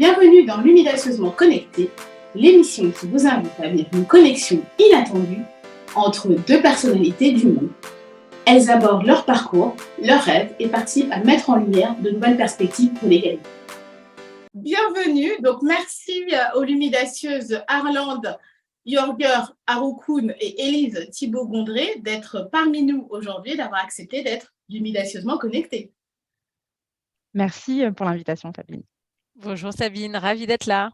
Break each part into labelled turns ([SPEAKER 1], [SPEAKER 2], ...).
[SPEAKER 1] Bienvenue dans l'Audacieusement Connecté, l'émission qui vous invite à vivre une connexion inattendue entre deux personnalités du monde. Elles abordent leur parcours, leurs rêves et participent à mettre en lumière de nouvelles perspectives pour l'égalité. Bienvenue, donc merci aux Lumidacieuses Arlande Jorger Haroukoun et Élise Thibault-Gondré d'être parmi nous aujourd'hui, d'avoir accepté d'être Lumidacieusement Connectées.
[SPEAKER 2] Merci pour l'invitation, Sabine.
[SPEAKER 3] Bonjour Sabine, ravie d'être là.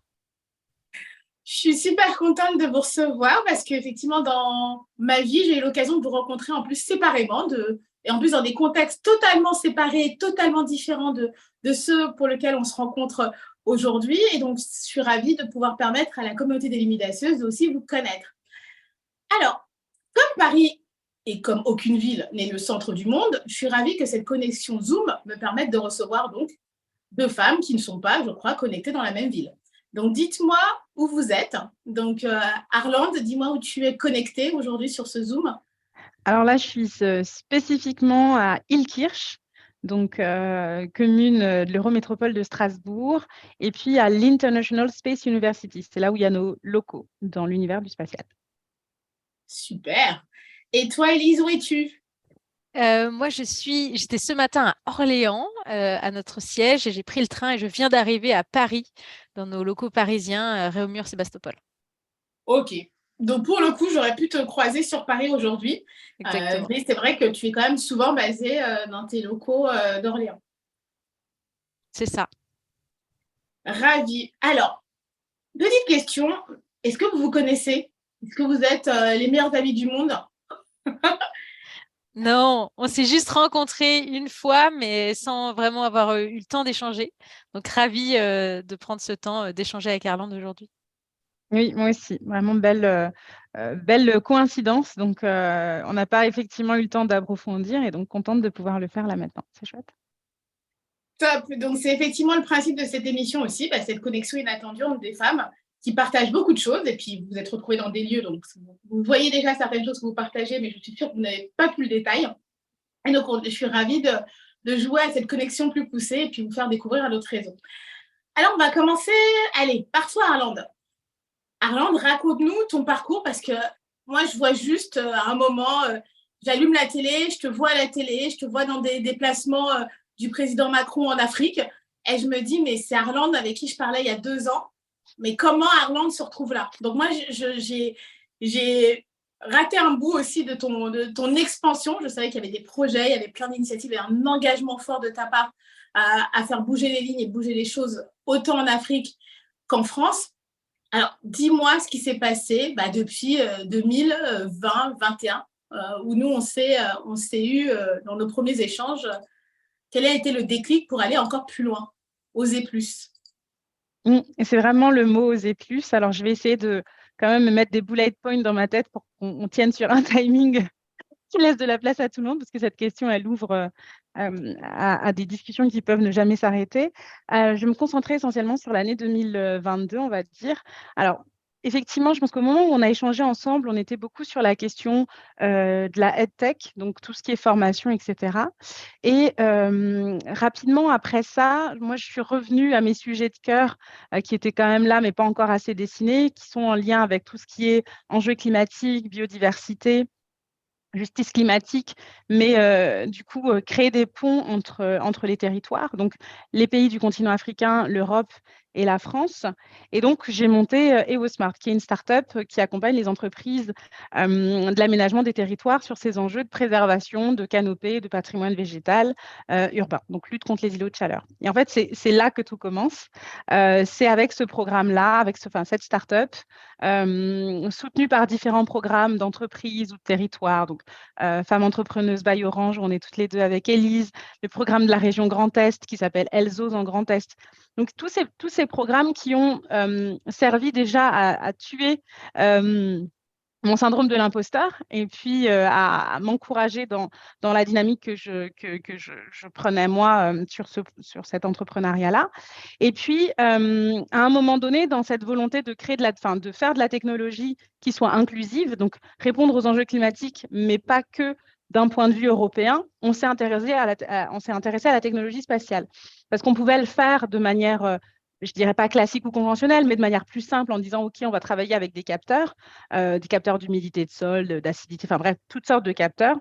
[SPEAKER 1] Je suis super contente de vous recevoir parce qu'effectivement, dans ma vie, j'ai eu l'occasion de vous rencontrer en plus séparément et en plus dans des contextes totalement séparés, totalement différents de ceux pour lesquels on se rencontre aujourd'hui. Et donc, je suis ravie de pouvoir permettre à la communauté des Lumidacieuses de aussi vous connaître. Alors, comme Paris et comme aucune ville n'est le centre du monde, je suis ravie que cette connexion Zoom me permette de recevoir donc deux femmes qui ne sont pas, je crois, connectées dans la même ville. Donc, dites-moi où vous êtes. Donc, Arlande, dis-moi où tu es connectée aujourd'hui sur ce Zoom.
[SPEAKER 2] Alors là, je suis spécifiquement à Illkirch, donc commune de l'Eurométropole de Strasbourg, et puis à l'International Space University. C'est là où il y a nos locaux dans l'univers du spatial.
[SPEAKER 1] Super. Et toi, Élise, où es-tu ?
[SPEAKER 3] Moi, j'étais ce matin à Orléans, à notre siège, et j'ai pris le train et je viens d'arriver à Paris, dans nos locaux parisiens, Réaumur-Sébastopol.
[SPEAKER 1] Ok. Donc, pour le coup, j'aurais pu te croiser sur Paris aujourd'hui. Mais c'est vrai que tu es quand même souvent basée dans tes locaux d'Orléans.
[SPEAKER 3] C'est ça.
[SPEAKER 1] Ravie. Alors, petite question. Est-ce que vous vous connaissez ? Est-ce que vous êtes les meilleurs amis du monde ?
[SPEAKER 3] Non, on s'est juste rencontrés une fois, mais sans vraiment avoir eu le temps d'échanger. Donc, ravie de prendre ce temps d'échanger avec Arlande aujourd'hui.
[SPEAKER 2] Oui, moi aussi. Vraiment belle coïncidence. Donc, on n'a pas effectivement eu le temps d'approfondir et donc contente de pouvoir le faire là maintenant. C'est chouette.
[SPEAKER 1] Top. Donc, c'est effectivement le principe de cette émission aussi, cette connexion inattendue entre des femmes qui partagent beaucoup de choses. Et puis, vous êtes retrouvés dans des lieux, donc vous voyez déjà certaines choses que vous partagez, mais je suis sûre que vous n'avez pas tout le détail. Et donc, je suis ravie de jouer à cette connexion plus poussée et puis vous faire découvrir un autre réseau. Alors, on va commencer. Allez, par toi, Arlande. Arlande, raconte-nous ton parcours parce que moi, je vois juste à un moment, j'allume la télé, je te vois à la télé, je te vois dans des déplacements du président Macron en Afrique et je me dis, mais c'est Arlande avec qui je parlais il y a 2 ans. Mais comment Arlande se retrouve là ? Donc moi, j'ai raté un bout aussi de ton expansion. Je savais qu'il y avait des projets, il y avait plein d'initiatives et un engagement fort de ta part à faire bouger les lignes et bouger les choses autant en Afrique qu'en France. Alors, dis-moi ce qui s'est passé depuis 2020-2021, où nous, on s'est eu dans nos premiers échanges. Quel a été le déclic pour aller encore plus loin, oser plus ?
[SPEAKER 2] Et c'est vraiment le mot oser plus. Alors, je vais essayer de quand même me mettre des bullet points dans ma tête pour qu'on tienne sur un timing qui laisse de la place à tout le monde, parce que cette question, elle ouvre à des discussions qui peuvent ne jamais s'arrêter. Je vais me concentrer essentiellement sur l'année 2022, on va dire. Alors, effectivement, je pense qu'au moment où on a échangé ensemble, on était beaucoup sur la question de la EdTech, donc tout ce qui est formation, etc. Et rapidement après ça, moi, je suis revenue à mes sujets de cœur qui étaient quand même là, mais pas encore assez dessinés, qui sont en lien avec tout ce qui est enjeux climatiques, biodiversité, justice climatique, mais du coup, créer des ponts entre les territoires, donc les pays du continent africain, l'Europe et la France. Et donc, j'ai monté EvoSmart, qui est une start-up qui accompagne les entreprises de l'aménagement des territoires sur ces enjeux de préservation, de canopée, de patrimoine végétal urbain, donc lutte contre les îlots de chaleur. Et en fait, c'est là que tout commence. C'est avec ce programme-là, avec cette start-up, soutenue par différents programmes d'entreprises ou de territoires, donc Femmes entrepreneuses by Orange, on est toutes les deux avec Élise, le programme de la région Grand Est qui s'appelle ELSOS en Grand Est. Donc, tous ces programmes qui ont servi déjà à tuer mon syndrome de l'imposteur et puis à m'encourager dans la dynamique que je prenais moi sur cet entrepreneuriat-là. Et puis, à un moment donné, dans cette volonté de créer de faire de la technologie qui soit inclusive, donc répondre aux enjeux climatiques, mais pas que d'un point de vue européen, on s'est intéressé à la technologie spatiale parce qu'on pouvait le faire de manière je dirais pas classique ou conventionnelle, mais de manière plus simple en disant, OK, on va travailler avec des capteurs d'humidité de sol, d'acidité, enfin bref, toutes sortes de capteurs.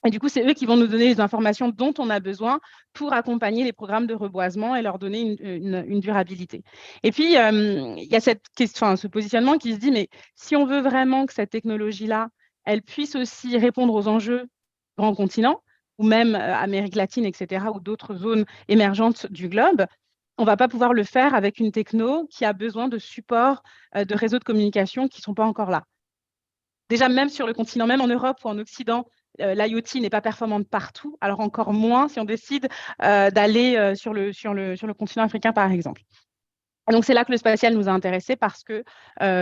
[SPEAKER 2] Et du coup, c'est eux qui vont nous donner les informations dont on a besoin pour accompagner les programmes de reboisement et leur donner une durabilité. Et puis, il y a cette question, ce positionnement qui se dit, mais si on veut vraiment que cette technologie-là, elle puisse aussi répondre aux enjeux grands continents, ou même Amérique latine, etc., ou d'autres zones émergentes du globe, on ne va pas pouvoir le faire avec une techno qui a besoin de support de réseaux de communication qui ne sont pas encore là. Déjà, même sur le continent, même en Europe ou en Occident, l'IoT n'est pas performante partout, alors encore moins si on décide d'aller sur le continent africain, par exemple. Donc, c'est là que le spatial nous a intéressés parce que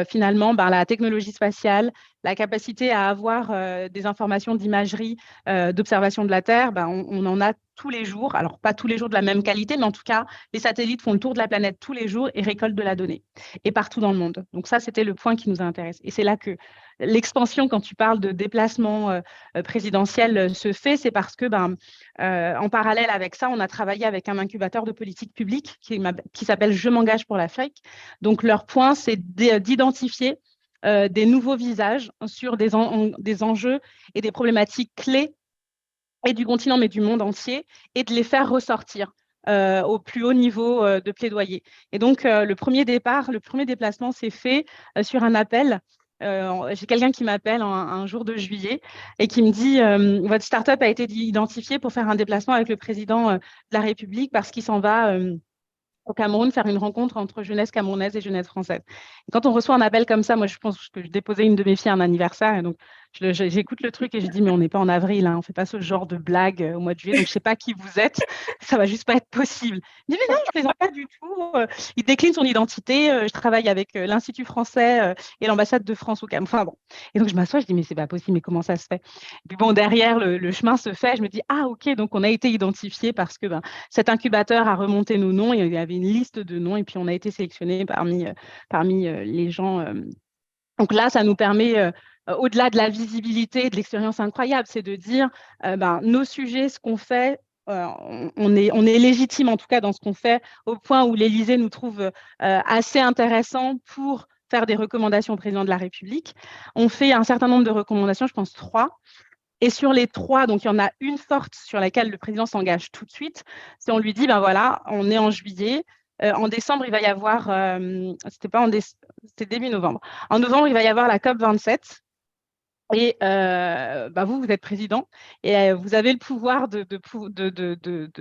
[SPEAKER 2] finalement, la technologie spatiale, la capacité à avoir des informations d'imagerie, d'observation de la Terre, on en a tous les jours. Alors, pas tous les jours de la même qualité, mais en tout cas, les satellites font le tour de la planète tous les jours et récoltent de la donnée, et partout dans le monde. Donc, ça, c'était le point qui nous intéresse. Et c'est là que l'expansion, quand tu parles de déplacement présidentiel, se fait, c'est parce que, en parallèle avec ça, on a travaillé avec un incubateur de politique publique qui s'appelle Je m'engage pour l'Afrique. Donc, leur point, c'est d'identifier des nouveaux visages sur des enjeux et des problématiques clés et du continent, mais du monde entier, et de les faire ressortir au plus haut niveau de plaidoyer. Et donc, le premier déplacement s'est fait sur un appel. J'ai quelqu'un qui m'appelle un jour de juillet et qui me dit votre startup a été identifiée pour faire un déplacement avec le président de la République parce qu'il s'en va au Cameroun faire une rencontre entre jeunesse camerounaise et jeunesse française. Et quand on reçoit un appel comme ça, moi, je pense que je déposais une de mes filles à un anniversaire, et donc j'écoute le truc et je dis, mais on n'est pas en avril, hein, on ne fait pas ce genre de blague au mois de juillet, donc je ne sais pas qui vous êtes, ça ne va juste pas être possible. Il dit, mais non, je ne plaisante pas du tout. Il décline son identité, je travaille avec l'Institut français et l'ambassade de France au Cameroun. Enfin bon. Et donc je m'assois, je dis, mais c'est pas possible, mais comment ça se fait? Et puis bon, derrière, le chemin se fait, je me dis, ah ok, donc on a été identifié parce que cet incubateur a remonté nos noms, il y avait une liste de noms et puis on a été sélectionnés parmi les gens. Donc là, ça nous permet, au-delà de la visibilité et de l'expérience incroyable, c'est de dire nos sujets, ce qu'on fait, on est légitime en tout cas dans ce qu'on fait, au point où l'Élysée nous trouve assez intéressant pour faire des recommandations au président de la République. On fait un certain nombre de recommandations, je pense 3. Et sur les 3, donc il y en a une forte sur laquelle le président s'engage tout de suite. C'est on lui dit, voilà, on est en juillet. En décembre, il va y avoir, c'était début novembre. En novembre, il va y avoir la COP27. Et vous êtes président et vous avez le pouvoir de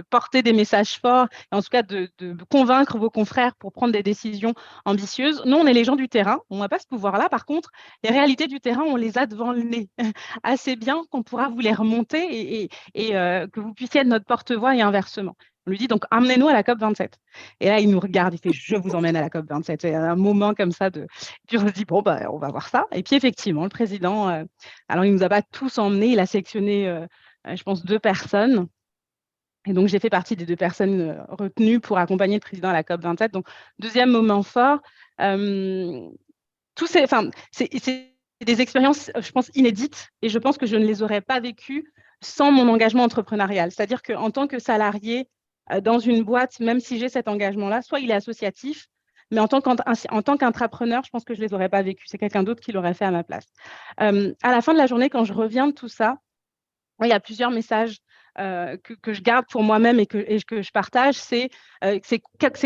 [SPEAKER 2] porter des messages forts, et en tout cas de convaincre vos confrères pour prendre des décisions ambitieuses. Nous, on est les gens du terrain, on n'a pas ce pouvoir-là. Par contre, les réalités du terrain, on les a devant le nez assez bien qu'on pourra vous les remonter et que vous puissiez être notre porte-voix et inversement. On lui dit donc, emmenez-nous à la COP27. Et là, il nous regarde, il fait, je vous emmène à la COP27. C'est un moment comme ça Puis on se dit, bon, on va voir ça. Et puis effectivement, le président, alors il ne nous a pas tous emmenés, il a sélectionné, je pense, 2 personnes. Et donc, j'ai fait partie des 2 personnes retenues pour accompagner le président à la COP27. Donc, deuxième moment fort, c'est des expériences, je pense, inédites, et je pense que je ne les aurais pas vécues sans mon engagement entrepreneurial. C'est-à-dire qu'en tant que salarié dans une boîte, même si j'ai cet engagement-là, soit il est associatif, mais en tant qu'intrapreneur, je pense que je ne les aurais pas vécus. C'est quelqu'un d'autre qui l'aurait fait à ma place. À la fin de la journée, quand je reviens de tout ça, il y a plusieurs messages que je garde pour moi-même et que je partage. C'est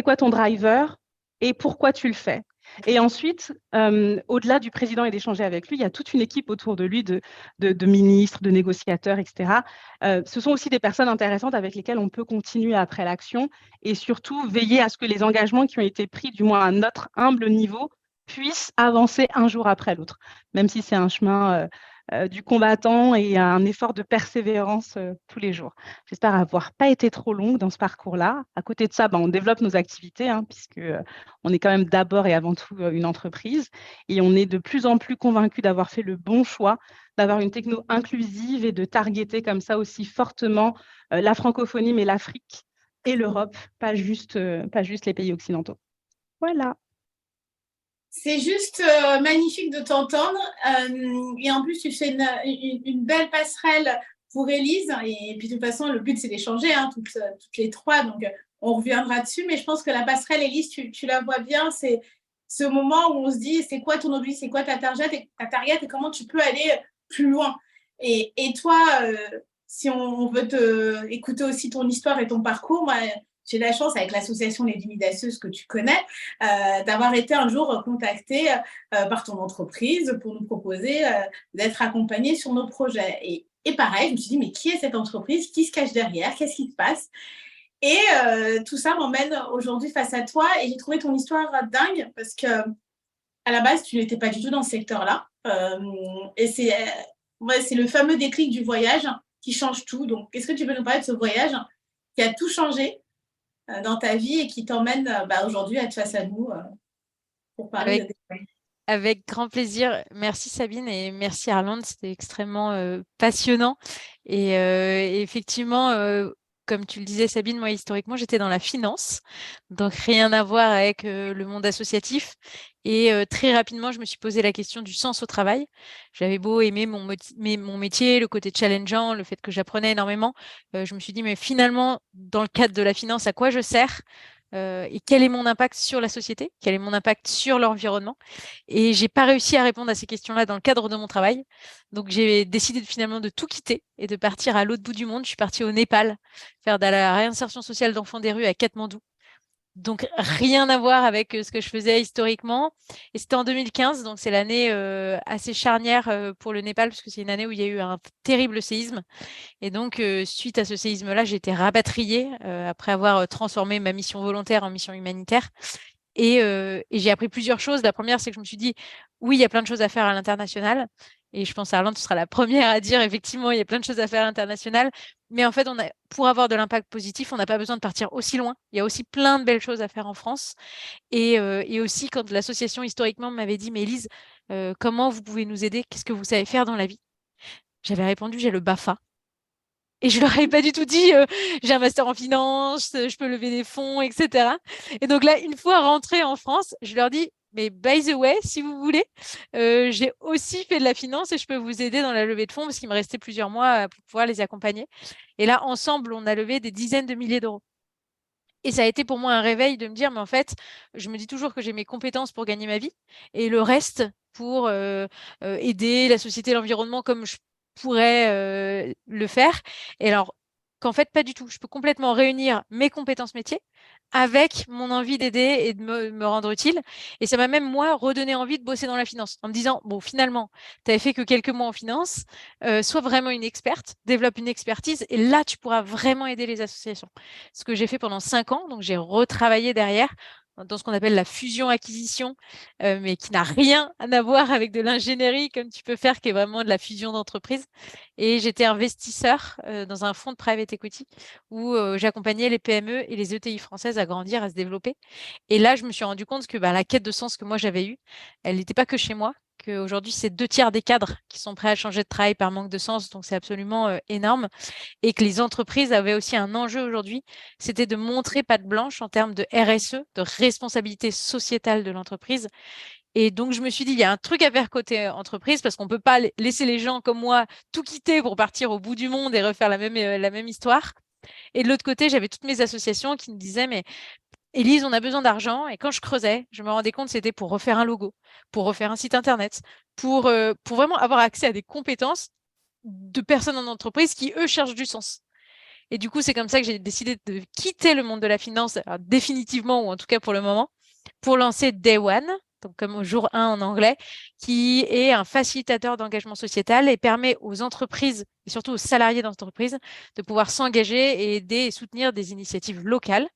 [SPEAKER 2] quoi ton driver et pourquoi tu le fais? Et ensuite, au-delà du président et d'échanger avec lui, il y a toute une équipe autour de lui, de ministres, de négociateurs, etc. Ce sont aussi des personnes intéressantes avec lesquelles on peut continuer après l'action et surtout veiller à ce que les engagements qui ont été pris, du moins à notre humble niveau, puissent avancer un jour après l'autre, même si c'est un chemin du combattant et un effort de persévérance tous les jours. J'espère avoir pas été trop longue dans ce parcours-là. À côté de ça, on développe nos activités, puisque on est quand même d'abord et avant tout une entreprise, et on est de plus en plus convaincus d'avoir fait le bon choix, d'avoir une techno inclusive et de targeter comme ça aussi fortement la francophonie, mais l'Afrique et l'Europe, pas juste les pays occidentaux. Voilà.
[SPEAKER 1] C'est juste magnifique de t'entendre. Et en plus, tu fais une belle passerelle pour Élise. Et puis, de toute façon, le but, c'est d'échanger toutes les 3. Donc, on reviendra dessus, mais je pense que la passerelle, Élise, tu la vois bien, c'est ce moment où on se dit c'est quoi ton objectif, c'est quoi ta target et comment tu peux aller plus loin. Et toi, si on veut écouter aussi ton histoire et ton parcours, moi, j'ai la chance avec l'association Les Luminaceuses que tu connais, d'avoir été un jour contactée par ton entreprise pour nous proposer d'être accompagnée sur nos projets. Et pareil, je me suis dit, mais qui est cette entreprise? Qui se cache derrière? Qu'est-ce qui se passe? Et tout ça m'emmène aujourd'hui face à toi. Et j'ai trouvé ton histoire dingue parce que à la base, tu n'étais pas du tout dans ce secteur-là. Et c'est le fameux déclic du voyage qui change tout. Donc, est-ce que tu peux nous parler de ce voyage qui a tout changé dans ta vie et qui t'emmène aujourd'hui à être face à nous pour parler de tes...
[SPEAKER 3] Avec grand plaisir. Merci Sabine et merci Arlande. C'était extrêmement passionnant. Et effectivement, comme tu le disais Sabine, moi historiquement j'étais dans la finance, donc rien à voir avec le monde associatif. Et très rapidement, je me suis posé la question du sens au travail. J'avais beau aimer mon métier, le côté challengeant, le fait que j'apprenais énormément. Je me suis dit, mais finalement, dans le cadre de la finance, à quoi je sers? Et quel est mon impact sur la société? Quel est mon impact sur l'environnement? Et j'ai pas réussi à répondre à ces questions-là dans le cadre de mon travail. Donc j'ai décidé finalement de tout quitter et de partir à l'autre bout du monde. Je suis partie au Népal faire de la réinsertion sociale d'enfants des rues à Katmandou. Donc rien à voir avec ce que je faisais historiquement. Et c'était en 2015, donc c'est l'année assez charnière pour le Népal, parce que c'est une année où il y a eu un terrible séisme. Et donc, suite à ce séisme-là, j'ai été rapatriée après avoir transformé ma mission volontaire en mission humanitaire. Et j'ai appris plusieurs choses. La première, c'est que je me suis dit, oui, il y a plein de choses à faire à l'international. Et je pense, Arlande, tu seras la première à dire, effectivement, il y a plein de choses à faire à l'international. Mais en fait, pour avoir de l'impact positif, on n'a pas besoin de partir aussi loin. Il y a aussi plein de belles choses à faire en France. Et aussi, quand l'association, historiquement, m'avait dit, mais Elise, comment vous pouvez nous aider? Qu'est-ce que vous savez faire dans la vie? J'avais répondu, j'ai le BAFA. Et je leur avais pas du tout dit, j'ai un master en finance, je peux lever des fonds, etc. Et donc là, une fois rentrée en France, je leur dis, mais by the way, si vous voulez, j'ai aussi fait de la finance et je peux vous aider dans la levée de fonds parce qu'il me restait plusieurs mois pour pouvoir les accompagner. Et là, ensemble, on a levé des dizaines de milliers d'euros. Et ça a été pour moi un réveil de me dire, mais en fait, je me dis toujours que j'ai mes compétences pour gagner ma vie et le reste pour aider la société, l'environnement comme je pourrais le faire. Et alors, qu'en fait, pas du tout. Je peux complètement réunir mes compétences métiers avec mon envie d'aider et de me rendre utile. Et ça m'a même, moi, redonné envie de bosser dans la finance en me disant, bon, finalement, tu n'avais fait que quelques mois en finance, sois vraiment une experte, développe une expertise et là, tu pourras vraiment aider les associations. Ce que j'ai fait pendant 5 ans, donc j'ai retravaillé derrière dans ce qu'on appelle la fusion-acquisition, mais qui n'a rien à voir avec de l'ingénierie comme tu peux faire, qui est vraiment de la fusion d'entreprise. Et j'étais investisseur dans un fonds de private equity où j'accompagnais les PME et les ETI françaises à grandir, à se développer. Et là, je me suis rendu compte que la quête de sens que moi j'avais eue, elle n'était pas que chez moi, qu'aujourd'hui, c'est 2 tiers des cadres qui sont prêts à changer de travail par manque de sens. Donc, c'est absolument énorme. Et que les entreprises avaient aussi un enjeu aujourd'hui, c'était de montrer patte blanche en termes de RSE, de responsabilité sociétale de l'entreprise. Et donc, je me suis dit, il y a un truc à faire côté entreprise parce qu'on ne peut pas laisser les gens comme moi tout quitter pour partir au bout du monde et refaire la même histoire. Et de l'autre côté, j'avais toutes mes associations qui me disaient, mais Élise, on a besoin d'argent. Et quand je creusais, je me rendais compte que c'était pour refaire un logo, pour refaire un site internet, pour vraiment avoir accès à des compétences de personnes en entreprise qui, eux, cherchent du sens. Et du coup, c'est comme ça que j'ai décidé de quitter le monde de la finance, définitivement, ou en tout cas pour le moment, pour lancer Day One, donc comme au jour 1 en anglais, qui est un facilitateur d'engagement sociétal et permet aux entreprises, et surtout aux salariés d'entreprise, de pouvoir s'engager et aider et soutenir des initiatives locales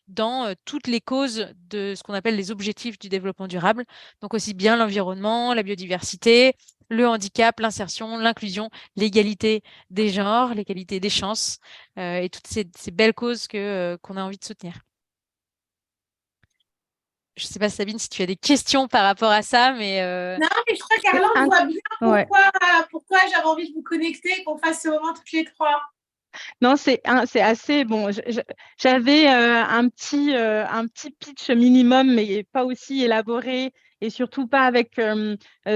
[SPEAKER 3] dans toutes les causes de ce qu'on appelle les objectifs du développement durable, donc aussi bien l'environnement, la biodiversité, le handicap, l'insertion, l'inclusion, l'égalité des genres, l'égalité des chances et toutes ces belles causes qu'on a envie de soutenir. Je ne sais pas, Sabine, si tu as des questions par rapport à ça, mais...
[SPEAKER 1] Non, mais je crois qu'Arlande voit bien pourquoi j'avais envie de vous connecter, qu'on fasse ce moment toutes les trois.
[SPEAKER 2] Non, c'est assez bon. J'avais un petit pitch minimum, mais pas aussi élaboré et surtout pas avec…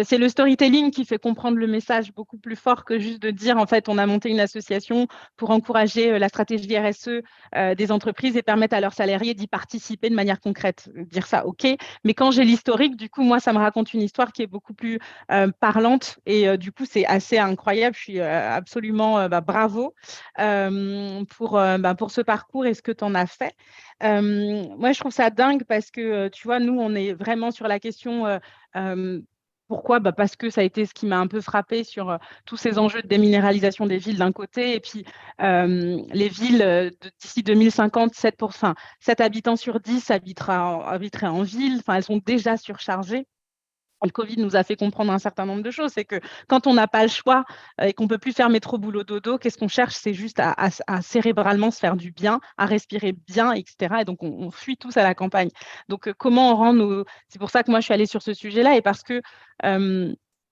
[SPEAKER 2] c'est le storytelling qui fait comprendre le message beaucoup plus fort que juste de dire, en fait, on a monté une association pour encourager la stratégie RSE des entreprises et permettre à leurs salariés d'y participer de manière concrète. Dire ça, OK. Mais quand j'ai l'historique, du coup, moi, ça me raconte une histoire qui est beaucoup plus parlante. Et du coup, c'est assez incroyable. Je suis absolument bravo pour ce parcours et ce que tu en as fait. Moi, je trouve ça dingue parce que, tu vois, nous, on est vraiment sur la question… pourquoi? Parce que ça a été ce qui m'a un peu frappé sur tous ces enjeux de déminéralisation des villes d'un côté, et puis les villes d'ici 2050, 7 habitants sur 10 habiteraient en ville. Enfin, elles sont déjà surchargées. Le Covid nous a fait comprendre un certain nombre de choses. C'est que quand on n'a pas le choix et qu'on ne peut plus faire métro, boulot, dodo, qu'est-ce qu'on cherche? C'est juste à cérébralement se faire du bien, à respirer bien, etc. Et donc, on fuit tous à la campagne. Donc, comment on rend nos… C'est pour ça que moi, je suis allée sur ce sujet-là et parce que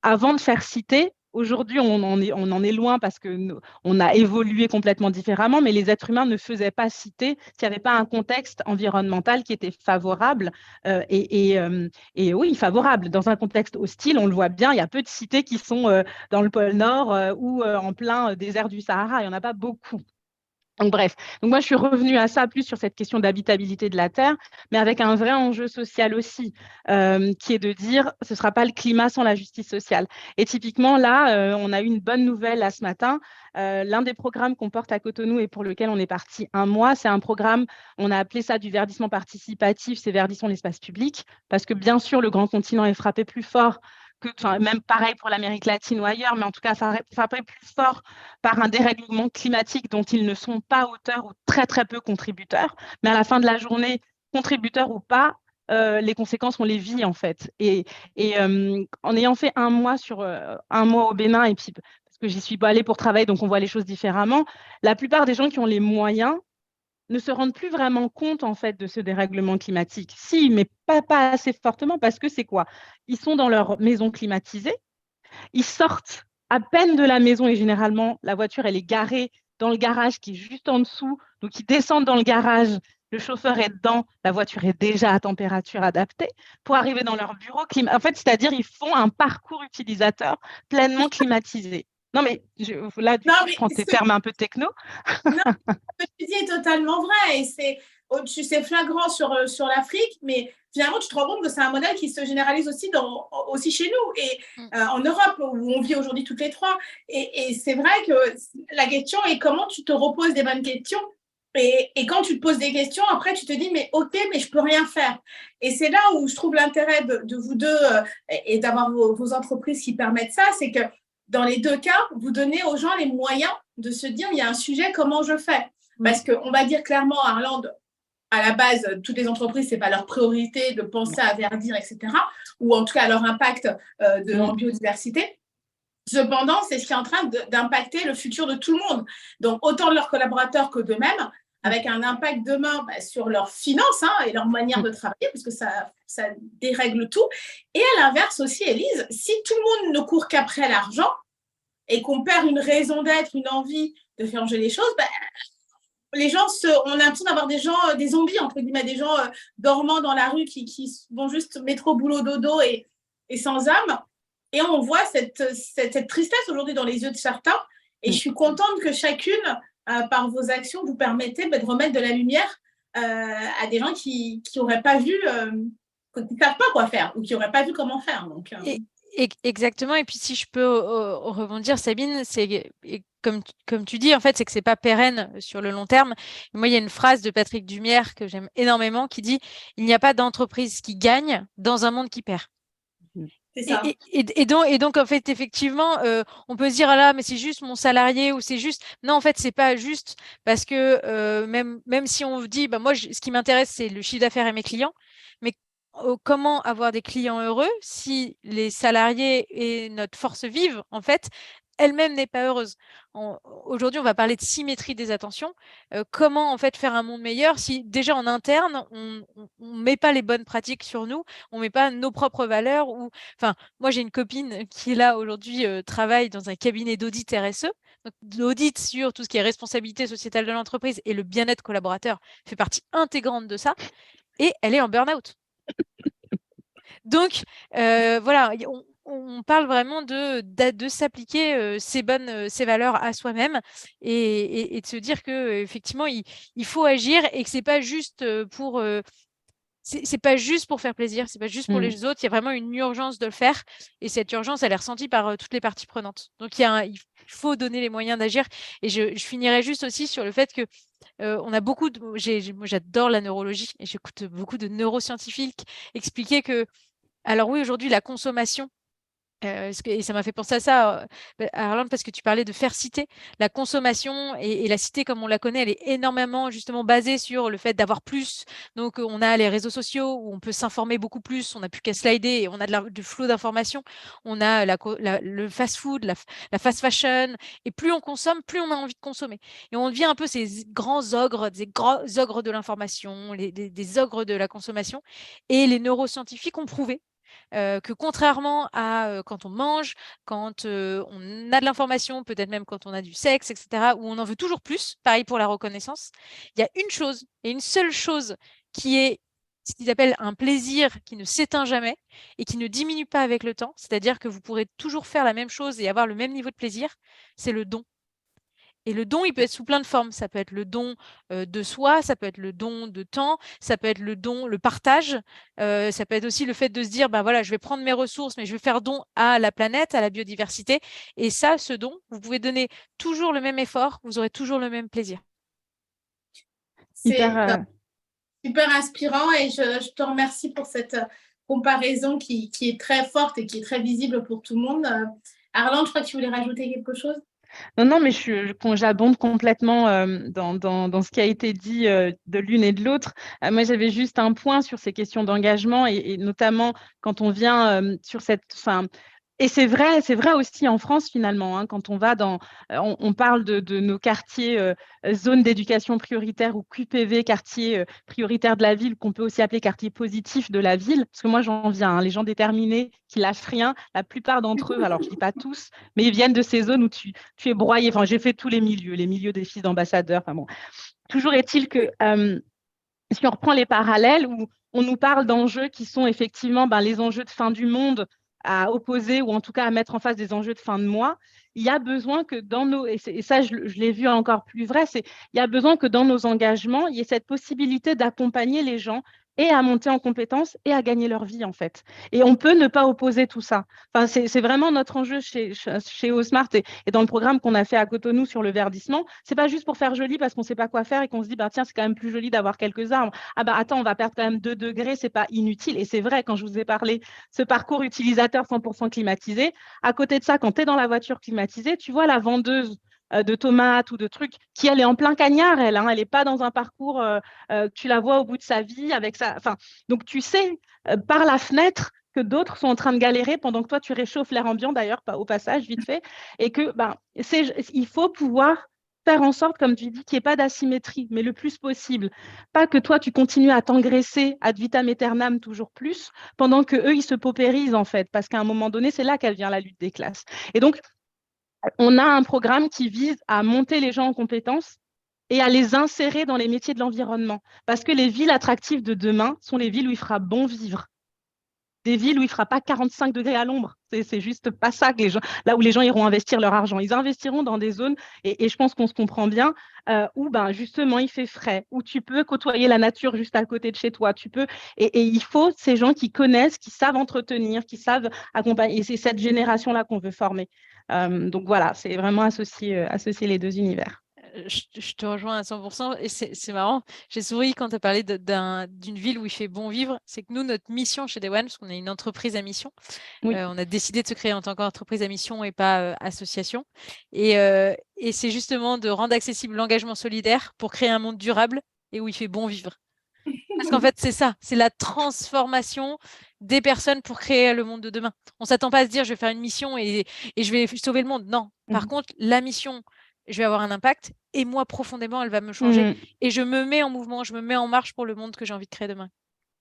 [SPEAKER 2] avant de faire citer, aujourd'hui, on en est loin parce que on a évolué complètement différemment, mais les êtres humains ne faisaient pas citer s'il n'y avait pas un contexte environnemental qui était favorable et oui, favorable. Dans un contexte hostile, on le voit bien, il y a peu de cités qui sont dans le pôle Nord ou en plein désert du Sahara. Il n'y en a pas beaucoup. Donc, bref, donc moi je suis revenue à ça plus sur cette question d'habitabilité de la Terre, mais avec un vrai enjeu social aussi, qui est de dire ce ne sera pas le climat sans la justice sociale. Et typiquement là, on a eu une bonne nouvelle là, ce matin. L'un des programmes qu'on porte à Cotonou et pour lequel on est parti un mois, c'est un programme, on a appelé ça du verdissement participatif, c'est verdissons l'espace public, parce que bien sûr le grand continent est frappé plus fort même pareil pour l'Amérique latine ou ailleurs, mais en tout cas frappé plus fort par un dérèglement climatique dont ils ne sont pas auteurs ou très très peu contributeurs. Mais à la fin de la journée, contributeurs ou pas, les conséquences, on les vit en fait. Et en ayant fait un mois au Bénin, et puis parce que j'y suis pas allée pour travailler, donc on voit les choses différemment, la plupart des gens qui ont les moyens ne se rendent plus vraiment compte en fait de ce dérèglement climatique. Si, mais pas assez fortement, parce que c'est quoi? Ils sont dans leur maison climatisée, ils sortent à peine de la maison et généralement, la voiture, elle est garée dans le garage qui est juste en dessous. Donc, ils descendent dans le garage, le chauffeur est dedans, la voiture est déjà à température adaptée pour arriver dans leur bureau. En fait, c'est-à-dire ils font un parcours utilisateur pleinement climatisé. Non, mais là, du
[SPEAKER 1] Non,
[SPEAKER 2] coup, je
[SPEAKER 1] mais
[SPEAKER 2] prends tes termes un peu techno.
[SPEAKER 1] non, ce que tu dis est totalement vrai et c'est flagrant sur l'Afrique, mais finalement, tu te rends compte que c'est un modèle qui se généralise aussi chez nous et en Europe, où on vit aujourd'hui toutes les trois. Et c'est vrai que la question est comment tu te reposes des bonnes questions. Et quand tu te poses des questions, après, tu te dis, mais OK, mais je peux rien faire. Et c'est là où je trouve l'intérêt de vous deux et d'avoir vos entreprises qui permettent ça, c'est que dans les deux cas, vous donnez aux gens les moyens de se dire, il y a un sujet, comment je fais? Parce qu'on va dire clairement, Arlande, à la base, toutes les entreprises, ce n'est pas leur priorité de penser à verdir, etc., ou en tout cas à leur impact en biodiversité. Cependant, c'est ce qui est en train d'impacter le futur de tout le monde. Donc, autant de leurs collaborateurs que d'eux-mêmes, avec un impact demain sur leurs finances et leur manière de travailler, parce que ça dérègle tout. Et à l'inverse aussi, Élise, si tout le monde ne court qu'après l'argent et qu'on perd une raison d'être, une envie de faire changer les choses, les gens, on a l'impression d'avoir des gens, des zombies, entre guillemets, des gens dormant dans la rue qui vont juste métro, boulot, dodo et sans âme. Et on voit cette tristesse aujourd'hui dans les yeux de certains. Et je suis contente que chacune, par vos actions, vous permettez de remettre de la lumière à des gens qui n'auraient pas vu, qui ne savent pas quoi faire ou qui n'auraient pas vu comment faire. Donc,
[SPEAKER 3] Exactement. Et puis, si je peux rebondir, Sabine, c'est comme tu dis, en fait, c'est que c'est pas pérenne sur le long terme. Moi, il y a une phrase de Patrick Dumière que j'aime énormément qui dit « Il n'y a pas d'entreprise qui gagne dans un monde qui perd ». Et donc, en fait, effectivement, on peut se dire, ah là, mais c'est juste mon salarié ou c'est juste… Non, en fait, c'est pas juste parce que même si on dit, bah, moi, ce qui m'intéresse, c'est le chiffre d'affaires et mes clients, mais comment avoir des clients heureux si les salariés et notre force vive, en fait, elle-même n'est pas heureuse. Aujourd'hui, on va parler de symétrie des attentions. Comment en fait faire un monde meilleur si déjà en interne, on met pas les bonnes pratiques sur nous, on met pas nos propres valeurs ou… Enfin, moi, j'ai une copine qui là aujourd'hui travaille dans un cabinet d'audit RSE. Donc, l'audit sur tout ce qui est responsabilité sociétale de l'entreprise et le bien-être collaborateur fait partie intégrante de ça. Et elle est en burn-out. Donc, voilà, on parle vraiment de s'appliquer ces valeurs à soi-même et de se dire qu'effectivement, il faut agir et que c'est pas juste pour c'est pas juste pour faire plaisir, c'est pas juste pour
[SPEAKER 2] Mm.
[SPEAKER 3] les autres. Il y a vraiment une urgence de le faire et cette urgence, elle est ressentie par toutes les parties prenantes. Donc, il faut donner les moyens d'agir. Et je finirai juste aussi sur le fait que on a beaucoup de. Moi, j'adore la neurologie et j'écoute beaucoup de neuroscientifiques expliquer que, alors oui, aujourd'hui, la consommation et ça m'a fait penser à ça, Arlande, parce que tu parlais de faire citer. La consommation et la cité, comme on la connaît, elle est énormément justement basée sur le fait d'avoir plus. Donc, on a les réseaux sociaux où on peut s'informer beaucoup plus. On n'a plus qu'à slider et on a du flot d'informations. On a le fast-food, la fast fashion. Et plus on consomme, plus on a envie de consommer. Et on devient un peu ces grands ogres, des grands ogres de l'information, des ogres de la consommation. Et les neuroscientifiques ont prouvé que contrairement à quand on mange, quand on a de l'information, peut-être même quand on a du sexe, etc., où on en veut toujours plus, pareil pour la reconnaissance, il y a une chose et une seule chose qui est ce qu'ils appellent un plaisir qui ne s'éteint jamais et qui ne diminue pas avec le temps, c'est-à-dire que vous pourrez toujours faire la même chose et avoir le même niveau de plaisir, c'est le don. Et le don, il peut être sous plein de formes. Ça peut être le don de soi, ça peut être le don de temps, ça peut être le don, le partage. Ça peut être aussi le fait de se dire, bah voilà, je vais prendre mes ressources, mais je vais faire don à la planète, à la biodiversité. Et ça, ce don, vous pouvez donner toujours le même effort, vous aurez toujours le même plaisir.
[SPEAKER 2] Hyper,
[SPEAKER 1] C'est super inspirant et je te remercie pour cette comparaison qui est très forte et qui est très visible pour tout le monde. Arlande, je crois que tu voulais rajouter quelque chose.
[SPEAKER 2] Non, mais j'abonde complètement dans ce qui a été dit de l'une et de l'autre. Moi, j'avais juste un point sur ces questions d'engagement et notamment quand on vient sur cette. Enfin, et c'est vrai aussi en France finalement, hein, quand on va on parle de nos quartiers, zones d'éducation prioritaire ou QPV, quartiers prioritaires de la ville, qu'on peut aussi appeler quartier positif de la ville, parce que moi j'en viens, hein, les gens déterminés qui lâchent rien, la plupart d'entre eux, alors je dis pas tous, mais ils viennent de ces zones où tu es broyé. Enfin, j'ai fait tous les milieux des fils d'ambassadeurs. Enfin bon, toujours est-il que si on reprend les parallèles où on nous parle d'enjeux qui sont effectivement les enjeux de fin du monde à opposer ou en tout cas à mettre en face des enjeux de fin de mois, il y a besoin que dans et ça je l'ai vu encore plus vrai, il y a besoin que dans nos engagements, il y ait cette possibilité d'accompagner les gens et à monter en compétences et à gagner leur vie en fait. Et on peut ne pas opposer tout ça. Enfin, c'est vraiment notre enjeu chez Osmart et dans le programme qu'on a fait à Cotonou sur le verdissement. C'est pas juste pour faire joli parce qu'on ne sait pas quoi faire et qu'on se dit tiens, c'est quand même plus joli d'avoir quelques arbres. Ah attends, on va perdre quand même 2 degrés, c'est pas inutile. Et c'est vrai, quand je vous ai parlé ce parcours utilisateur 100% climatisé, à côté de ça, quand tu es dans la voiture climatisée, tu vois la vendeuse de tomates ou de trucs qui elle est en plein cagnard, elle n'est pas dans un parcours, tu la vois au bout de sa vie avec ça. Enfin, donc tu sais par la fenêtre que d'autres sont en train de galérer pendant que toi tu réchauffes l'air ambiant d'ailleurs au passage vite fait et que il faut pouvoir faire en sorte, comme tu dis, qu'il n'y ait pas d'asymétrie, mais le plus possible. Pas que toi, tu continues à t'engraisser ad vitam aeternam toujours plus, pendant que eux ils se paupérisent, en fait, parce qu'à un moment donné, c'est là qu'elle vient la lutte des classes. Et donc, on a un programme qui vise à monter les gens en compétences et à les insérer dans les métiers de l'environnement. Parce que les villes attractives de demain sont les villes où il fera bon vivre. Des villes où il ne fera pas 45 degrés à l'ombre. C'est juste pas ça que les gens, là où les gens iront investir leur argent. Ils investiront dans des zones, et je pense qu'on se comprend bien, où justement il fait frais, où tu peux côtoyer la nature juste à côté de chez toi. Et il faut ces gens qui connaissent, qui savent entretenir, qui savent accompagner. Et c'est cette génération-là qu'on veut former. Donc voilà, c'est vraiment associer les deux univers.
[SPEAKER 3] Je te rejoins à 100% et c'est marrant. J'ai souri quand tu as parlé d'une ville où il fait bon vivre. C'est que nous, notre mission chez Day One, parce qu'on est une entreprise à mission,
[SPEAKER 2] Oui.
[SPEAKER 3] on a décidé de se créer en tant qu'entreprise à mission et pas association. Et c'est justement de rendre accessible l'engagement solidaire pour créer un monde durable et où il fait bon vivre. Parce qu'en fait, c'est ça, c'est la transformation des personnes pour créer le monde de demain. On ne s'attend pas à se dire, je vais faire une mission et je vais sauver le monde. Non. Par contre, la mission, je vais avoir un impact et moi, profondément, elle va me changer. Et je me mets en mouvement, je me mets en marche pour le monde que j'ai envie de créer demain.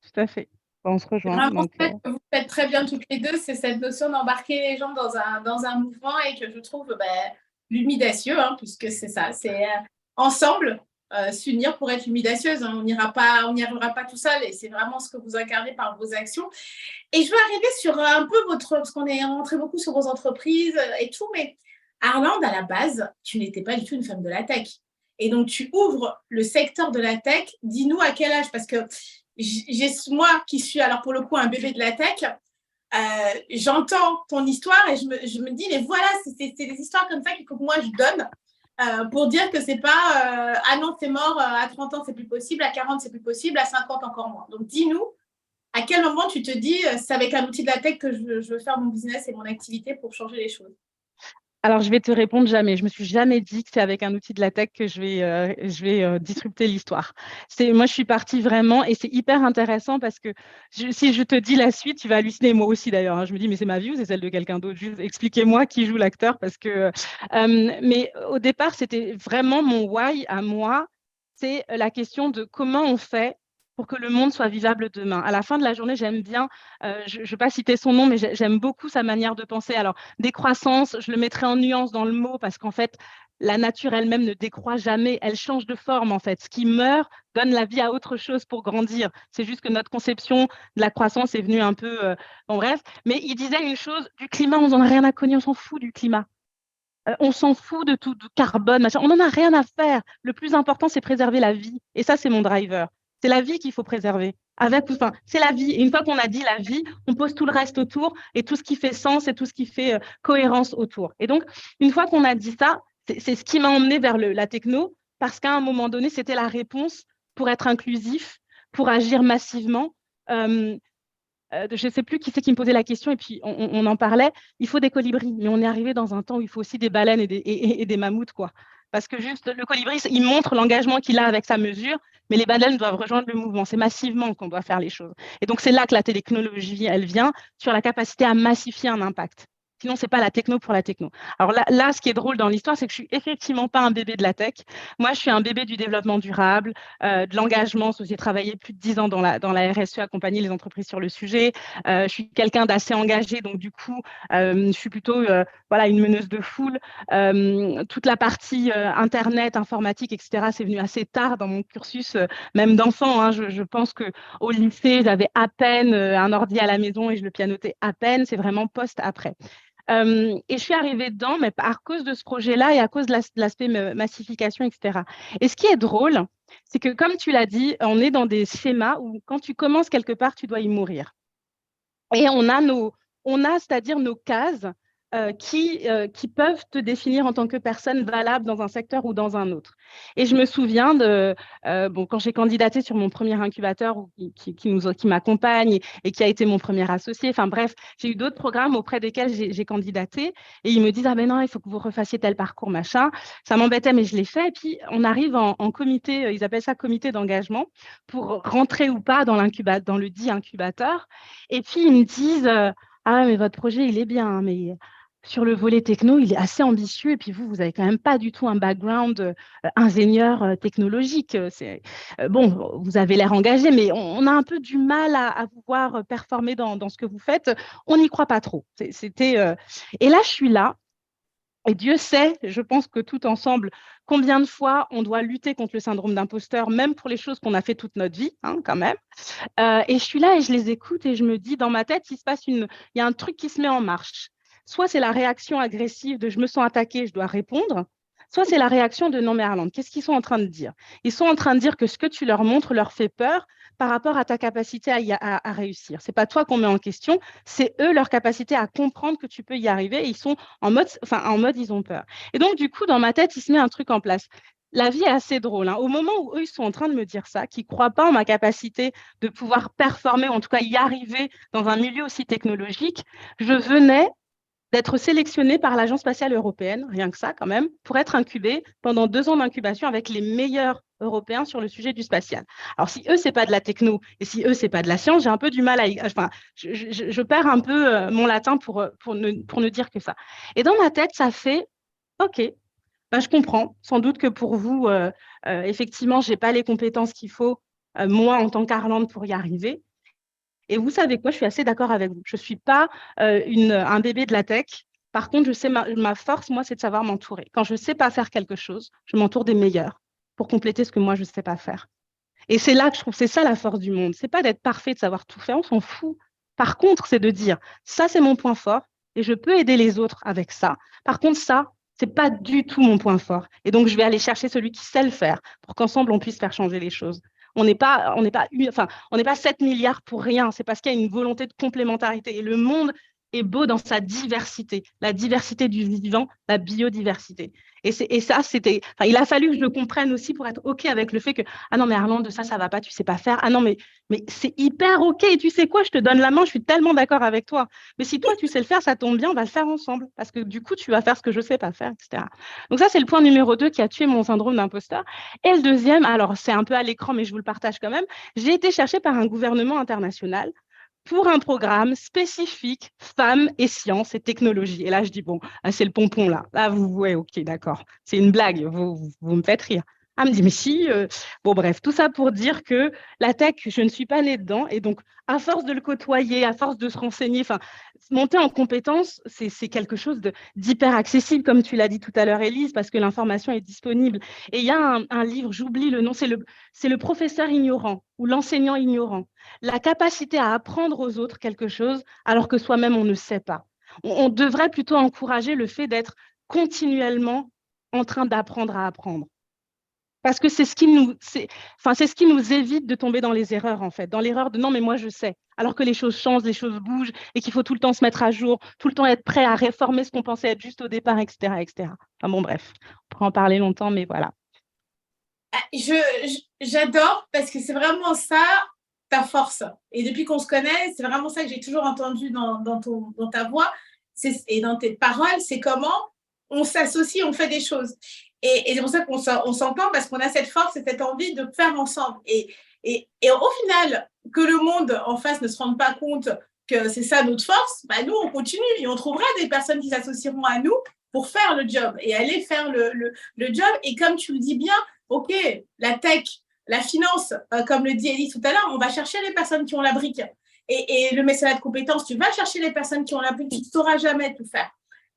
[SPEAKER 2] Tout à fait. On se rejoint.
[SPEAKER 1] Vraiment, que vous faites très bien toutes les deux, c'est cette notion d'embarquer les gens dans un mouvement et que je trouve l'humidacieux, hein, puisque c'est ça, c'est ensemble, s'unir pour être l'humidacieuse. Hein. On n'y arrivera pas tout seul et c'est vraiment ce que vous incarnez par vos actions. Et je veux arriver sur un peu parce qu'on est rentré beaucoup sur vos entreprises et tout, mais Arlande, à la base, tu n'étais pas du tout une femme de la tech. Et donc, tu ouvres le secteur de la tech. Dis-nous à quel âge, parce que moi qui suis, alors pour le coup, un bébé de la tech, j'entends ton histoire et je me dis, mais voilà, c'est des histoires comme ça qu'il faut que moi je donne pour dire que c'est pas ah non, c'est mort, à 30 ans c'est plus possible, à 40 c'est plus possible, à 50 encore moins. Donc dis-nous, à quel moment tu te dis, c'est avec un outil de la tech que je veux faire mon business et mon activité pour changer les choses?
[SPEAKER 2] Alors, je vais te répondre jamais. Je me suis jamais dit que c'est avec un outil de la tech que je vais disrupter l'histoire. Moi, je suis partie vraiment, et c'est hyper intéressant parce que si je te dis la suite, tu vas halluciner, moi aussi d'ailleurs. Hein. Je me dis, mais c'est ma vie ou c'est celle de quelqu'un d'autre? Juste expliquez-moi qui joue l'acteur parce que. Mais au départ, c'était vraiment mon why à moi. C'est la question de comment on fait pour que le monde soit vivable demain. À la fin de la journée, j'aime bien, je ne vais pas citer son nom, mais j'aime beaucoup sa manière de penser. Alors, décroissance, je le mettrai en nuance dans le mot parce qu'en fait, la nature elle-même ne décroît jamais, elle change de forme en fait. Ce qui meurt donne la vie à autre chose pour grandir. C'est juste que notre conception de la croissance est venue un peu, bon bref. Mais il disait une chose, du climat, on n'en a rien à cogner, on s'en fout du climat. On s'en fout de tout, de carbone, machin. On n'en a rien à faire. Le plus important, c'est préserver la vie. Et ça, c'est mon driver. C'est la vie qu'il faut préserver. Enfin, c'est la vie. Et une fois qu'on a dit la vie, on pose tout le reste autour et tout ce qui fait sens et tout ce qui fait cohérence autour. Et donc, une fois qu'on a dit ça, c'est ce qui m'a emmené vers la techno, parce qu'à un moment donné, c'était la réponse pour être inclusif, pour agir massivement. Je ne sais plus qui c'est qui me posait la question, et puis on en parlait. Il faut des colibris, mais on est arrivé dans un temps où il faut aussi des baleines et des mammouths, quoi. Parce que juste le colibri, il montre l'engagement qu'il a avec sa mesure, mais les baleines doivent rejoindre le mouvement. C'est massivement qu'on doit faire les choses. Et donc, c'est là que la technologie, elle vient sur la capacité à massifier un impact. Sinon, ce n'est pas la techno pour la techno. Alors là, ce qui est drôle dans l'histoire, c'est que je ne suis effectivement pas un bébé de la tech. Moi, je suis un bébé du développement durable, de l'engagement. J'ai travaillé plus de 10 ans dans la RSE, accompagner les entreprises sur le sujet. Je suis quelqu'un d'assez engagé, donc du coup, je suis plutôt voilà, une meneuse de foule. Toute la partie Internet, informatique, etc., c'est venu assez tard dans mon cursus, même d'enfant. Hein. Je pense qu'au lycée, j'avais à peine un ordi à la maison et je le pianotais à peine. C'est vraiment post-après. Et je suis arrivée dedans, mais à cause de ce projet-là et à cause de l'aspect massification, etc. Et ce qui est drôle, c'est que comme tu l'as dit, on est dans des schémas où quand tu commences quelque part, tu dois y mourir. Et on a c'est-à-dire nos cases qui peuvent te définir en tant que personne valable dans un secteur ou dans un autre. Et je me souviens quand j'ai candidaté sur mon premier incubateur qui m'accompagne et qui a été mon premier associé, enfin bref, j'ai eu d'autres programmes auprès desquels j'ai candidaté et ils me disent « Ah ben non, il faut que vous refassiez tel parcours, machin ». Ça m'embêtait, mais je l'ai fait. Et puis, on arrive en comité, ils appellent ça comité d'engagement, pour rentrer ou pas dans le dit incubateur. Et puis, ils me disent ah, mais votre projet, il est bien, hein, mais sur le volet techno, il est assez ambitieux. Et puis vous n'avez quand même pas du tout un background ingénieur technologique. Bon, vous avez l'air engagé, mais on a un peu du mal à vous voir performer dans ce que vous faites. On n'y croit pas trop. Et là, je suis là. Et Dieu sait, je pense que tout ensemble, combien de fois on doit lutter contre le syndrome d'imposteur, même pour les choses qu'on a fait toute notre vie, hein, quand même. Et je suis là et je les écoute et je me dis, dans ma tête, il y a un truc qui se met en marche. Soit c'est la réaction agressive de je me sens attaquée, je dois répondre, soit c'est la réaction de non mais Arlande, qu'est-ce qu'ils sont en train de dire? Ils sont en train de dire que ce que tu leur montres leur fait peur par rapport à ta capacité à réussir. Ce n'est pas toi qu'on met en question, c'est eux leur capacité à comprendre que tu peux y arriver et ils sont en mode ils ont peur. Et donc du coup, dans ma tête, il se met un truc en place. La vie est assez drôle. Hein. Au moment où eux, ils sont en train de me dire ça, qu'ils ne croient pas en ma capacité de pouvoir performer, ou en tout cas y arriver dans un milieu aussi technologique, je venais d'être sélectionnée par l'Agence spatiale européenne, rien que ça quand même, pour être incubée pendant 2 ans d'incubation avec les meilleurs européens sur le sujet du spatial. Alors, si eux, ce n'est pas de la techno et si eux, ce n'est pas de la science, j'ai un peu du mal Enfin, je perds un peu mon latin pour ne dire que ça. Et dans ma tête, ça fait « OK, ben, je comprends. Sans doute que pour vous, effectivement, je n'ai pas les compétences qu'il faut, moi, en tant qu'Arlande, pour y arriver. Et vous savez quoi, je suis assez d'accord avec vous. Je ne suis pas un bébé de la tech. Par contre, je sais ma force, moi, c'est de savoir m'entourer. Quand je ne sais pas faire quelque chose, je m'entoure des meilleurs. pour compléter ce que moi, je ne sais pas faire. Et c'est là que je trouve, c'est ça la force du monde. C'est pas d'être parfait, de savoir tout faire, on s'en fout. Par contre, c'est de dire, ça, c'est mon point fort et je peux aider les autres avec ça. Par contre, ça, c'est pas du tout mon point fort. Et donc, je vais aller chercher celui qui sait le faire pour qu'ensemble, on puisse faire changer les choses. On n'est pas 7 milliards pour rien. C'est parce qu'il y a une volonté de complémentarité. Et le monde est beau dans sa diversité, la diversité du vivant, la biodiversité. Et ça, il a fallu que je le comprenne aussi pour être OK avec le fait que, ah non, mais Arlande, ça va pas, tu sais pas faire. Ah non, mais c'est hyper OK. Et tu sais quoi, je te donne la main, je suis tellement d'accord avec toi. Mais si toi, tu sais le faire, ça tombe bien, on va le faire ensemble. Parce que du coup, tu vas faire ce que je sais pas faire, etc. Donc ça, c'est le point numéro 2 qui a tué mon syndrome d'imposteur. Et le deuxième, alors c'est un peu à l'écran, mais je vous le partage quand même, j'ai été cherchée par un gouvernement international pour un programme spécifique femmes et sciences et technologies. Et là, je dis, bon, c'est le pompon là. Là, ouais, ok, d'accord. C'est une blague, vous me faites rire. Elle me dit, mais si. Bon, bref, tout ça pour dire que la tech, je ne suis pas née dedans. Et donc, à force de le côtoyer, à force de se renseigner, enfin, monter en compétences, c'est quelque chose d'hyper accessible, comme tu l'as dit tout à l'heure, Élise, parce que l'information est disponible. Et il y a un livre, j'oublie le nom, c'est le professeur ignorant ou l'enseignant ignorant. La capacité à apprendre aux autres quelque chose alors que soi-même, on ne sait pas. On devrait plutôt encourager le fait d'être continuellement en train d'apprendre à apprendre. Parce que c'est ce qui nous évite de tomber dans les erreurs, en fait. Dans l'erreur de non, mais moi, je sais. Alors que les choses changent, les choses bougent et qu'il faut tout le temps se mettre à jour, tout le temps être prêt à réformer ce qu'on pensait être juste au départ, etc., etc. Enfin bon, bref, on pourrait en parler longtemps, mais voilà.
[SPEAKER 1] J'adore parce que c'est vraiment ça ta force. Et depuis qu'on se connaît, c'est vraiment ça que j'ai toujours entendu dans ta voix et dans tes paroles, c'est comment on s'associe, on fait des choses. Et c'est pour ça qu'on s'entend parce qu'on a cette force et cette envie de faire ensemble. Et au final, que le monde en face ne se rende pas compte que c'est ça notre force, bah nous, on continue et on trouvera des personnes qui s'associeront à nous pour faire le job et aller faire le job. Et comme tu le dis bien, OK, la tech, la finance, comme le dit Élise tout à l'heure, on va chercher les personnes qui ont la brique. Et le mécénat de compétences, tu vas chercher les personnes qui ont la brique, tu ne sauras jamais tout faire.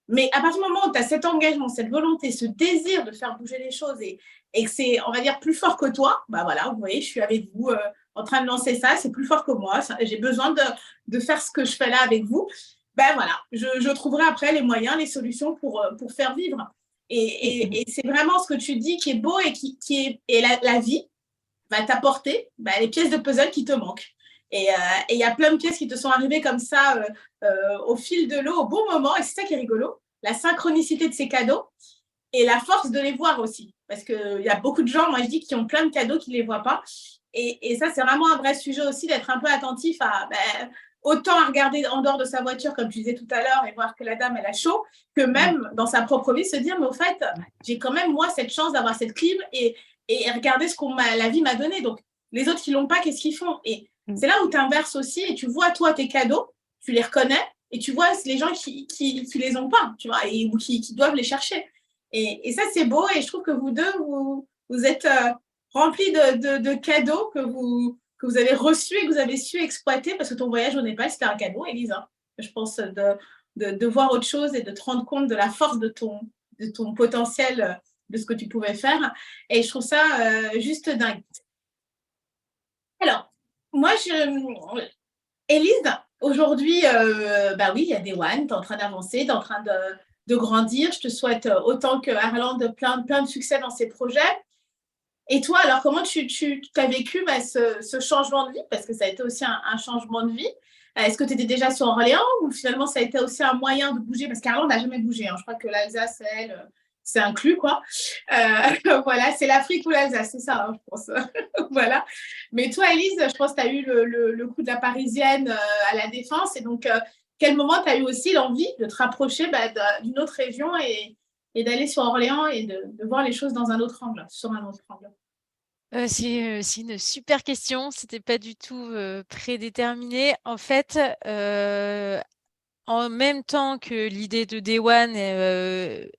[SPEAKER 1] Mais à partir du moment où tu as cet engagement, cette volonté, ce désir de faire bouger les choses et que c'est, on va dire, plus fort que toi, bah voilà, vous voyez, je suis avec vous en train de lancer ça, c'est plus fort que moi, j'ai besoin de faire ce que je fais là avec vous. Ben voilà, je trouverai après les moyens, les solutions pour faire vivre. Et c'est vraiment ce que tu dis qui est beau et la vie va t'apporter les pièces de puzzle qui te manquent. Et il y a plein de pièces qui te sont arrivées comme ça au fil de l'eau, au bon moment. Et c'est ça qui est rigolo, la synchronicité de ces cadeaux et la force de les voir aussi. Parce qu'il y a beaucoup de gens, moi je dis, qui ont plein de cadeaux qui ne les voient pas. Et ça, c'est vraiment un vrai sujet aussi d'être un peu attentif à autant à regarder en dehors de sa voiture, comme tu disais tout à l'heure, et voir que la dame, elle a chaud, que même dans sa propre vie, se dire, mais au fait, j'ai quand même, moi, cette chance d'avoir cette clim et regarder ce que la vie m'a donné. Donc, les autres qui ne l'ont pas, qu'est-ce qu'ils font? Et c'est là où tu inverses aussi et tu vois, toi, tes cadeaux, tu les reconnais et tu vois les gens qui les ont pas, tu vois, ou qui doivent les chercher. Et ça, c'est beau et je trouve que vous deux, vous êtes remplis de cadeaux que vous avez reçus et que vous avez su exploiter parce que ton voyage au Népal, c'était un cadeau, Élise. Hein. Je pense de voir autre chose et de te rendre compte de la force de ton potentiel, de ce que tu pouvais faire. Et je trouve ça juste dingue. Alors, moi, Élise, aujourd'hui, oui, il y a des One, tu es en train d'avancer, tu es en train de grandir. Je te souhaite autant que Arlande plein de succès dans ses projets. Et toi, alors, comment tu as vécu ce changement de vie? Parce que ça a été aussi un changement de vie. Est-ce que tu étais déjà sur Orléans ou finalement ça a été aussi un moyen de bouger? Parce qu'Arlande n'a jamais bougé. Hein. Je crois que l'Alsace, elle, c'est inclus, quoi. Voilà, c'est l'Afrique ou l'Alsace, c'est ça, hein, je pense. Voilà. Mais toi, Élise, je pense que tu as eu le coup de la Parisienne à la Défense. Et donc, quel moment tu as eu aussi l'envie de te rapprocher d'une autre région et d'aller sur Orléans et de voir les choses dans un autre angle, sur un autre angle?
[SPEAKER 3] C'est une super question. C'était pas du tout prédéterminé. En fait, en même temps que l'idée de Day One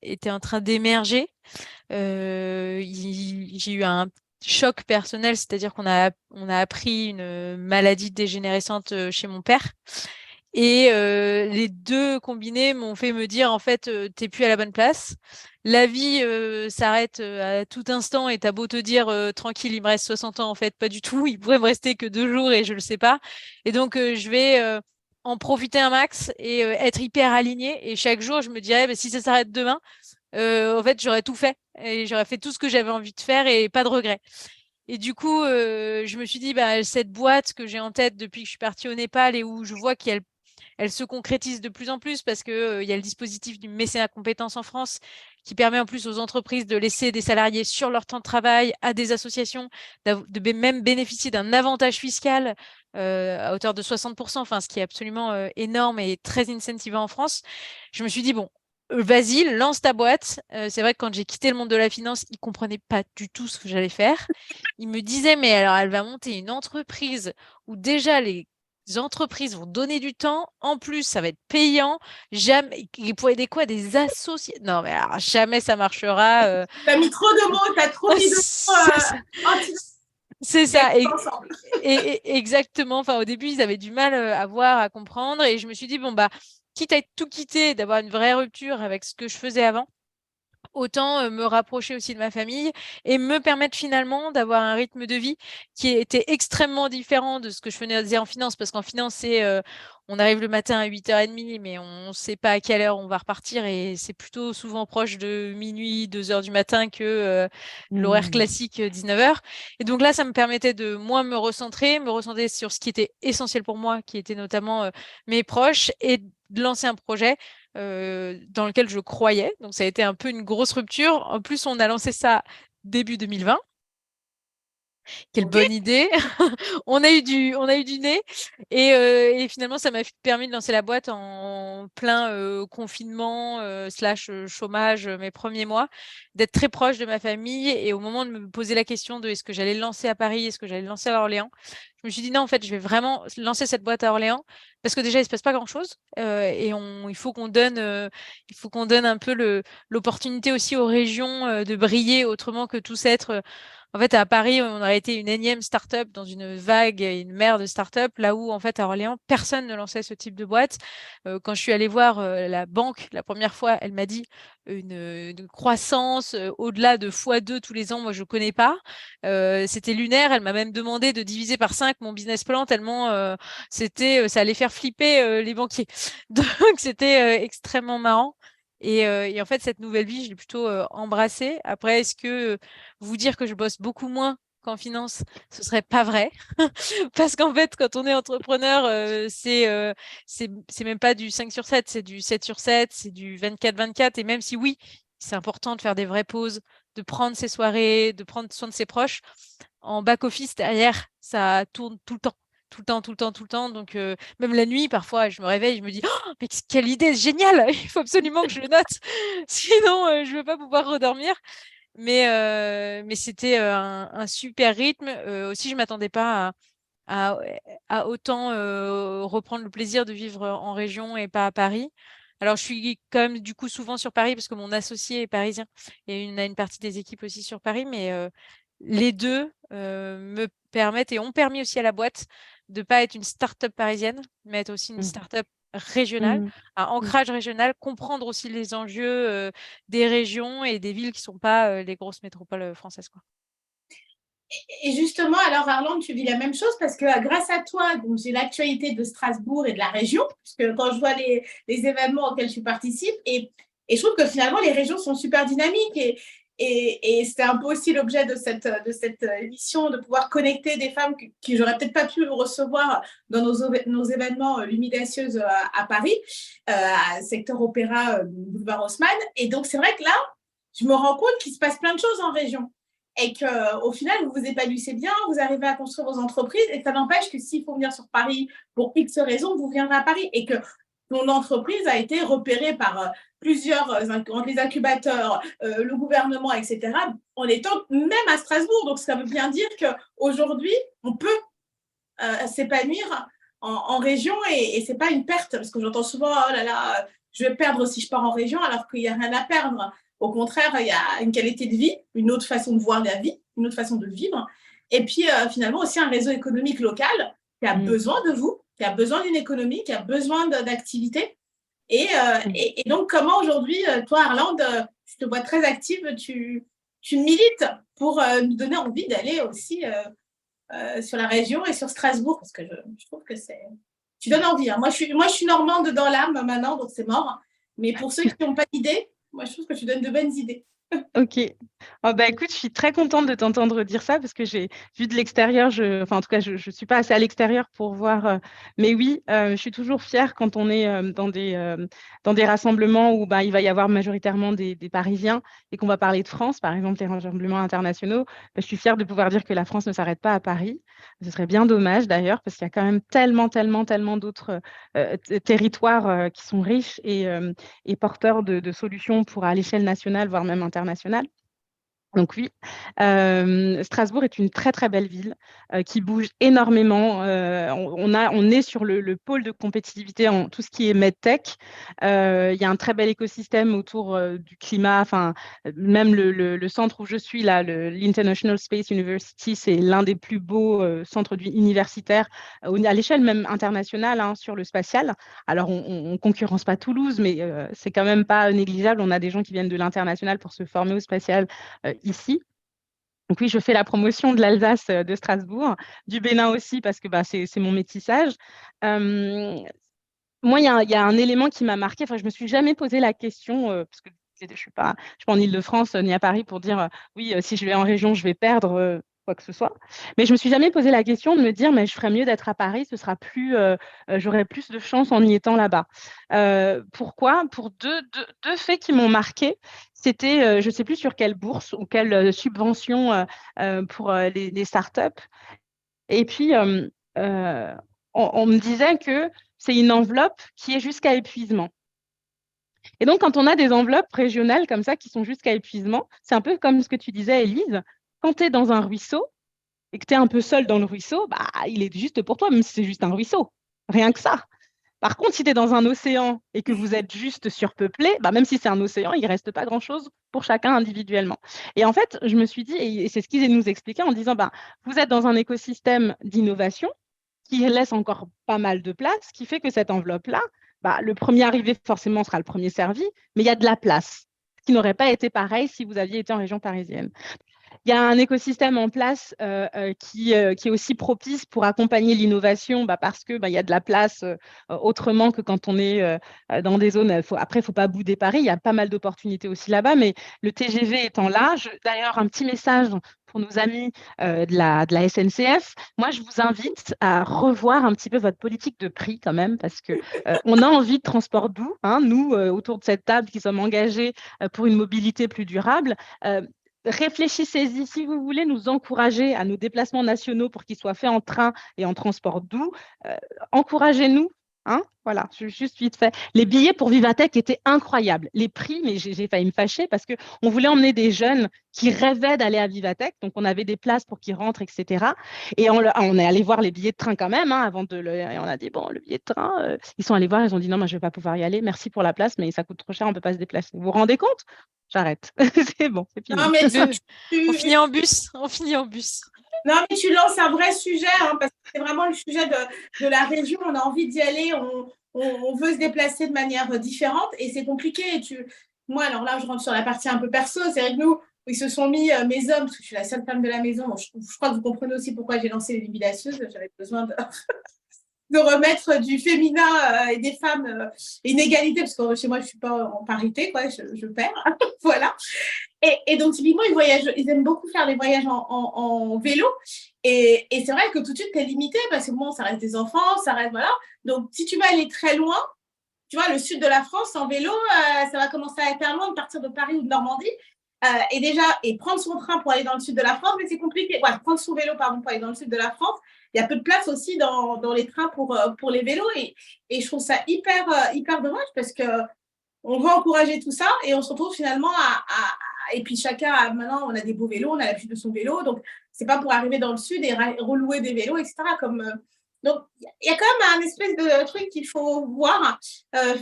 [SPEAKER 3] était en train d'émerger, j'ai eu un choc personnel, c'est-à-dire qu'on a appris une maladie dégénérescente chez mon père. Et les deux combinés m'ont fait me dire, en fait, t'es plus à la bonne place. La vie s'arrête à tout instant et t'as beau te dire, tranquille, il me reste 60 ans, en fait, pas du tout. Il pourrait me rester que 2 jours et je le sais pas. Et donc, je vais en profiter un max et être hyper alignée. Et chaque jour, je me dirais, bah, si ça s'arrête demain, en fait, j'aurais tout fait. Et j'aurais fait tout ce que j'avais envie de faire et pas de regrets. Et du coup, je me suis dit, bah, cette boîte que j'ai en tête depuis que je suis partie au Népal et où je vois qu'elle se concrétise de plus en plus parce qu'il y a le dispositif du mécénat compétences en France qui permet en plus aux entreprises de laisser des salariés sur leur temps de travail, à des associations, de même bénéficier d'un avantage fiscal à hauteur de 60%, enfin, ce qui est absolument énorme et très incentivant en France. Je me suis dit, bon, vas-y, lance ta boîte. C'est vrai que quand j'ai quitté le monde de la finance, ils ne comprenaient pas du tout ce que j'allais faire. Ils me disaient, mais alors elle va monter une entreprise où déjà les entreprises vont donner du temps. En plus, ça va être payant. Jamais, il pourrait aider quoi? Des associés. Non, mais alors, jamais ça marchera.
[SPEAKER 1] Tu as mis trop de mots, tu as trop mis de mots anti.
[SPEAKER 3] C'est ça.
[SPEAKER 1] Ensemble.
[SPEAKER 3] Exactement. Enfin, au début, ils avaient du mal à voir, à comprendre. Et je me suis dit, bon, bah, quitte à tout quitter, d'avoir une vraie rupture avec ce que je faisais avant, autant me rapprocher aussi de ma famille et me permettre finalement d'avoir un rythme de vie qui était extrêmement différent de ce que je faisais en finance. Parce qu'en finance, c'est on arrive le matin à 8h30, mais on ne sait pas à quelle heure on va repartir et c'est plutôt souvent proche de minuit, 2h du matin que l'horaire classique 19h. Et donc là, ça me permettait de moins me recentrer sur ce qui était essentiel pour moi, qui était notamment mes proches et de lancer un projet dans lequel je croyais. Donc, ça a été un peu une grosse rupture. En plus, on a lancé ça début 2020. Quelle bonne idée. On a eu du nez. Et finalement, ça m'a permis de lancer la boîte en plein confinement slash chômage mes premiers mois, d'être très proche de ma famille. Et au moment de me poser la question de est-ce que j'allais le lancer à Paris, est-ce que j'allais le lancer à Orléans, je me suis dit non, en fait, je vais vraiment lancer cette boîte à Orléans parce que déjà, il ne se passe pas grand-chose. Et il faut qu'on donne un peu l'opportunité aussi aux régions de briller autrement que tous être en fait, à Paris, on aurait été une énième start-up dans une vague et une mer de start-up, là où, en fait, à Orléans, personne ne lançait ce type de boîte. Quand je suis allée voir la banque la première fois, elle m'a dit une croissance au-delà de x2 tous les ans, moi, je ne connais pas. C'était lunaire. Elle m'a même demandé de diviser par 5 mon business plan, tellement ça allait faire flipper les banquiers. Donc, c'était extrêmement marrant. Et en fait, cette nouvelle vie, je l'ai plutôt embrassée. Après, est-ce que vous dire que je bosse beaucoup moins qu'en finance, ce serait pas vrai. Parce qu'en fait, quand on est entrepreneur, c'est même pas du 5/7, c'est du 7/7, c'est du 24/24. Et même si oui, c'est important de faire des vraies pauses, de prendre ses soirées, de prendre soin de ses proches, en back-office, derrière, ça tourne tout le temps. Tout le temps, tout le temps, tout le temps. Donc, même la nuit, parfois, je me réveille, je me dis, oh, mais quelle idée géniale! Il faut absolument que je le note. Sinon, je ne vais pas pouvoir redormir. Mais c'était un super rythme. Aussi, je ne m'attendais pas à, à autant reprendre le plaisir de vivre en région et pas à Paris. Alors, je suis quand même du coup souvent sur Paris parce que mon associé est parisien et on a une partie des équipes aussi sur Paris, mais les deux me permettent et ont permis aussi à la boîte de ne pas être une start-up parisienne, mais être aussi une start-up régionale, un ancrage régional, comprendre aussi les enjeux des régions et des villes qui ne sont pas les grosses métropoles françaises, quoi.
[SPEAKER 1] Et justement, alors Arlande, tu vis la même chose parce que grâce à toi, j'ai l'actualité de Strasbourg et de la région, puisque quand je vois les événements auxquels tu participes, et je trouve que finalement, les régions sont super dynamiques et c'était un peu aussi l'objet de cette émission, de pouvoir connecter des femmes qui j'aurais peut-être pas pu recevoir dans nos événements Lumidacieuse à Paris, à secteur opéra boulevard Haussmann. Et donc, c'est vrai que là, je me rends compte qu'il se passe plein de choses en région. Et qu'au final, vous vous épanouissez bien, vous arrivez à construire vos entreprises, et ça n'empêche que s'il faut venir sur Paris pour X raisons, vous viendrez à Paris, et que ton entreprise a été repérée par plusieurs, les incubateurs, le gouvernement, etc., en étant même à Strasbourg. Donc, ça veut bien dire qu'aujourd'hui, on peut s'épanouir en région, et ce n'est pas une perte, parce que j'entends souvent, oh là là, je vais perdre si je pars en région, alors qu'il n'y a rien à perdre. Au contraire, il y a une qualité de vie, une autre façon de voir la vie, une autre façon de vivre. Et puis, finalement, aussi un réseau économique local qui a besoin de vous qui a besoin d'une économie, qui a besoin d'activité. Et donc, comment aujourd'hui, toi, Arlande, je te vois très active, tu milites pour nous donner envie d'aller aussi sur la région et sur Strasbourg, parce que je trouve que tu donnes envie. Hein. Moi, je suis normande dans l'âme maintenant, donc c'est mort. Mais pour ceux qui n'ont pas d'idées, moi, je trouve que tu donnes de bonnes idées.
[SPEAKER 2] Ok. Oh, bah, écoute, je suis très contente de t'entendre dire ça parce que j'ai vu de l'extérieur, enfin en tout cas, je ne suis pas assez à l'extérieur pour voir. Mais oui, je suis toujours fière quand on est dans des rassemblements où bah, il va y avoir majoritairement des Parisiens et qu'on va parler de France, par exemple les rassemblements internationaux. Bah, je suis fière de pouvoir dire que la France ne s'arrête pas à Paris. Ce serait bien dommage d'ailleurs parce qu'il y a quand même tellement, tellement, tellement d'autres territoires qui sont riches et porteurs de solutions pour à l'échelle nationale, voire même internationale. Donc oui, Strasbourg est une très très belle ville qui bouge énormément. On est sur le pôle de compétitivité en tout ce qui est medtech. Il y a un très bel écosystème autour du climat. Enfin, même le centre où je suis là, l'International Space University, c'est l'un des plus beaux centres universitaires à l'échelle même internationale hein, sur le spatial. Alors on ne concurrence pas Toulouse, mais c'est quand même pas négligeable. On a des gens qui viennent de l'international pour se former au spatial ici. Donc oui, je fais la promotion de l'Alsace de Strasbourg, du Bénin aussi parce que bah, c'est mon métissage. Moi, il y a un élément qui m'a marqué. Enfin, je me suis jamais posé la question parce que je suis pas en Île-de-France ni à Paris pour dire oui, si je vais en région, je vais perdre quoi que ce soit. Mais je me suis jamais posé la question de me dire mais je ferais mieux d'être à Paris, ce sera plus, j'aurais plus de chance en y étant là-bas. Pourquoi? Pour deux faits qui m'ont marqué. C'était, je ne sais plus sur quelle bourse ou quelle subvention pour les startups. Et puis, on me disait que c'est une enveloppe qui est jusqu'à épuisement. Et donc, quand on a des enveloppes régionales comme ça qui sont jusqu'à épuisement, c'est un peu comme ce que tu disais, Élise. Quand tu es dans un ruisseau et que tu es un peu seul dans le ruisseau, bah, il est juste pour toi, même si c'est juste un ruisseau. Rien que ça. Par contre, si tu es dans un océan et que vous êtes juste surpeuplé, bah, même si c'est un océan, il ne reste pas grand-chose pour chacun individuellement. Et en fait, je me suis dit, et c'est ce qu'ils nous expliquaient en disant, bah, vous êtes dans un écosystème d'innovation qui laisse encore pas mal de place, qui fait que cette enveloppe-là, bah, le premier arrivé forcément sera le premier servi, mais il y a de la place, ce qui n'aurait pas été pareil si vous aviez été en région parisienne. Il y a un écosystème en place qui est aussi propice pour accompagner l'innovation parce que il y a de la place autrement que quand on est dans des zones. Après, il ne faut pas bouder Paris. Il y a pas mal d'opportunités aussi là-bas. Mais le TGV étant là, d'ailleurs, un petit message pour nos amis de la SNCF. Moi, je vous invite à revoir un petit peu votre politique de prix quand même parce que on a envie de transport doux. Hein, nous, autour de cette table qui sommes engagés pour une mobilité plus durable. Réfléchissez-y. Si vous voulez nous encourager à nos déplacements nationaux pour qu'ils soient faits en train et en transport doux, encouragez-nous. Hein, voilà, juste vite fait. Les billets pour Vivatech étaient incroyables. Les prix, mais j'ai failli me fâcher parce qu'on voulait emmener des jeunes qui rêvaient d'aller à Vivatech. Donc, on avait des places pour qu'ils rentrent, etc. Et on est allé voir les billets de train quand même, hein, et on a dit, bon, le billet de train, ils sont allés voir, ils ont dit, non, moi, je ne vais pas pouvoir y aller. Merci pour la place, mais ça coûte trop cher, on ne peut pas se déplacer. Vous vous rendez compte? J'arrête. C'est bon, c'est fini.
[SPEAKER 1] Non, mais
[SPEAKER 3] On finit en bus. On finit en bus.
[SPEAKER 1] Non, mais tu lances un vrai sujet, hein, parce que c'est vraiment le sujet de la région. On a envie d'y aller, on veut se déplacer de manière différente et c'est compliqué. Moi, alors là, je rentre sur la partie un peu perso. C'est vrai que nous, ils se sont mis, mes hommes, parce que je suis la seule femme de la maison. Je crois que vous comprenez aussi pourquoi j'ai lancé les Nubilacieuses. J'avais besoin de remettre du féminin et des femmes une égalité, parce que chez moi, je ne suis pas en parité, quoi, je perds. Voilà. Et donc, typiquement, ils aiment beaucoup faire les voyages en vélo. Et c'est vrai que tout de suite, tu es limité parce que bon, ça reste des enfants, ça reste. Voilà. Donc, si tu veux aller très loin, tu vois, le sud de la France en vélo, ça va commencer à être loin de partir de Paris ou de Normandie. Et prendre son train pour aller dans le sud de la France, mais c'est compliqué. Ouais, prendre son vélo, pardon, pour aller dans le sud de la France. Il y a peu de place aussi dans les trains pour les vélos. Et je trouve ça hyper dommage parce qu'on veut encourager tout ça et on se retrouve finalement et puis chacun, maintenant, on a des beaux vélos, on a l'habitude de son vélo. Donc, c'est pas pour arriver dans le sud et relouer des vélos, etc. Donc, il y a quand même un espèce de truc qu'il faut voir,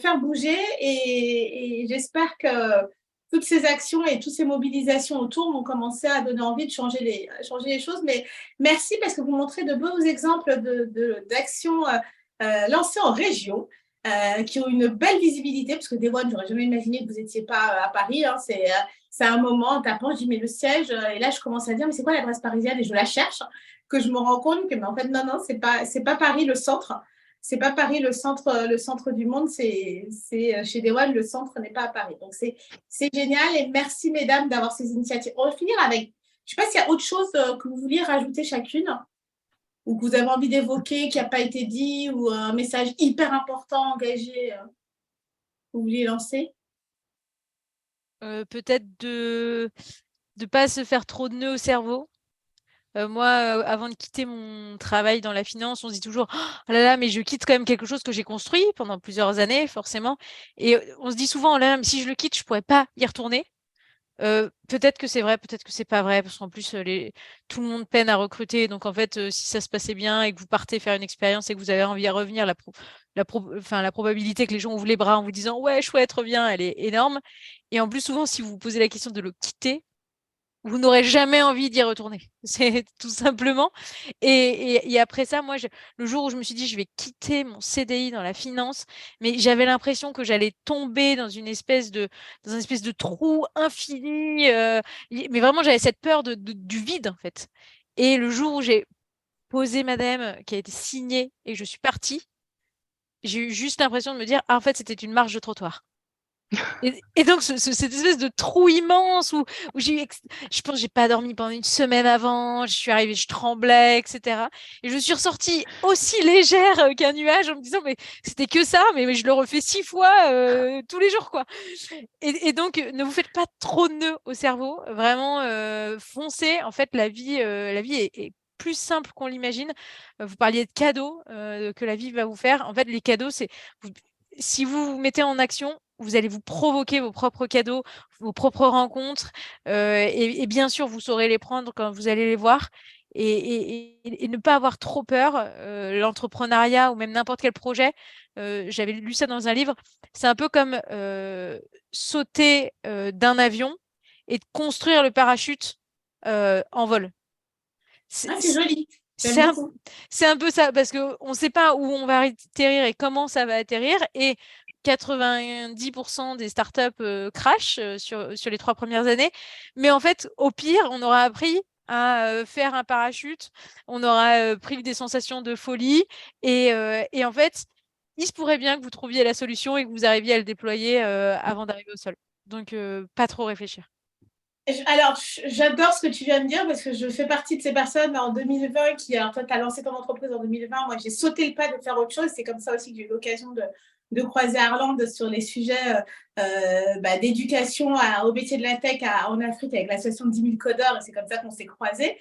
[SPEAKER 1] faire bouger. Et j'espère que toutes ces actions et toutes ces mobilisations autour vont commencer à donner envie de changer les choses. Mais merci parce que vous montrez de beaux exemples d'actions lancées en région, qui ont une belle visibilité, parce que Day One, j'aurais jamais imaginé que vous n'étiez pas à Paris. Hein, c'est un moment, en tapant, je dis, mais le siège, et là, je commence à dire, mais c'est quoi l'adresse parisienne? Et je la cherche, que je me rends compte que, mais en fait, non, c'est pas Paris le centre. C'est pas Paris le centre du monde, c'est chez Day One, le centre n'est pas à Paris. Donc, c'est génial, et merci, mesdames, d'avoir ces initiatives. On va finir avec, je ne sais pas s'il y a autre chose que vous vouliez rajouter chacune, ou que vous avez envie d'évoquer, qui n'a pas été dit, ou un message hyper important, engagé, que vous vouliez lancer?
[SPEAKER 3] Peut-être de ne pas se faire trop de nœuds au cerveau. Moi, avant de quitter mon travail dans la finance, on se dit toujours oh là là, mais je quitte quand même quelque chose que j'ai construit pendant plusieurs années, forcément. Et on se dit souvent oh là là, mais si je le quitte, je pourrais pas y retourner. Peut-être que c'est vrai, peut-être que c'est pas vrai, parce qu'en plus, tout le monde peine à recruter. Donc, en fait, si ça se passait bien et que vous partez faire une expérience et que vous avez envie à revenir, la probabilité que les gens ouvrent les bras en vous disant ouais, chouette, reviens, elle est énorme. Et en plus, souvent, si vous vous posez la question de le quitter, vous n'aurez jamais envie d'y retourner. C'est tout simplement. Et après ça, moi, le jour où je me suis dit, je vais quitter mon CDI dans la finance, mais j'avais l'impression que j'allais tomber dans une espèce de trou infini. Mais vraiment, j'avais cette peur du vide, en fait. Et le jour où j'ai posé madame, qui a été signée, et que je suis partie, j'ai eu juste l'impression de me dire, ah, en fait, c'était une marche de trottoir. Et donc, cette espèce de trou immense où je pense que j'ai pas dormi pendant une semaine avant, je suis arrivée, je tremblais, etc. Et je suis ressortie aussi légère qu'un nuage en me disant, mais c'était que ça, mais je le refais 6 fois tous les jours, quoi. Et donc, ne vous faites pas trop de nœuds au cerveau, vraiment, foncez. En fait, la vie est plus simple qu'on l'imagine. Vous parliez de cadeaux que la vie va vous faire. En fait, les cadeaux, si vous vous mettez en action, vous allez vous provoquer vos propres cadeaux, vos propres rencontres, et bien sûr, vous saurez les prendre quand vous allez les voir. Et ne pas avoir trop peur. L'entrepreneuriat ou même n'importe quel projet, j'avais lu ça dans un livre, c'est un peu comme sauter d'un avion et de construire le parachute en vol.
[SPEAKER 1] Ah, c'est joli. J'aime
[SPEAKER 3] C'est un,
[SPEAKER 1] beaucoup.
[SPEAKER 3] c'est un peu ça, parce qu'on ne sait pas où on va atterrir et comment ça va atterrir. Et 90% des startups crashent sur les 3 premières années. Mais en fait, au pire, on aura appris à faire un parachute, on aura pris des sensations de folie. Et en fait, il se pourrait bien que vous trouviez la solution et que vous arriviez à le déployer avant d'arriver au sol. Donc, pas trop réfléchir.
[SPEAKER 1] Alors, j'adore ce que tu viens de dire, parce que je fais partie de ces personnes en 2020 qui, alors toi, tu as lancé ton entreprise en 2020. Moi, j'ai sauté le pas de faire autre chose. C'est comme ça aussi que j'ai eu l'occasion de croiser Arland sur les sujets d'éducation au métier de la tech en Afrique avec l'association de 10 000 codeurs. Et c'est comme ça qu'on s'est croisés.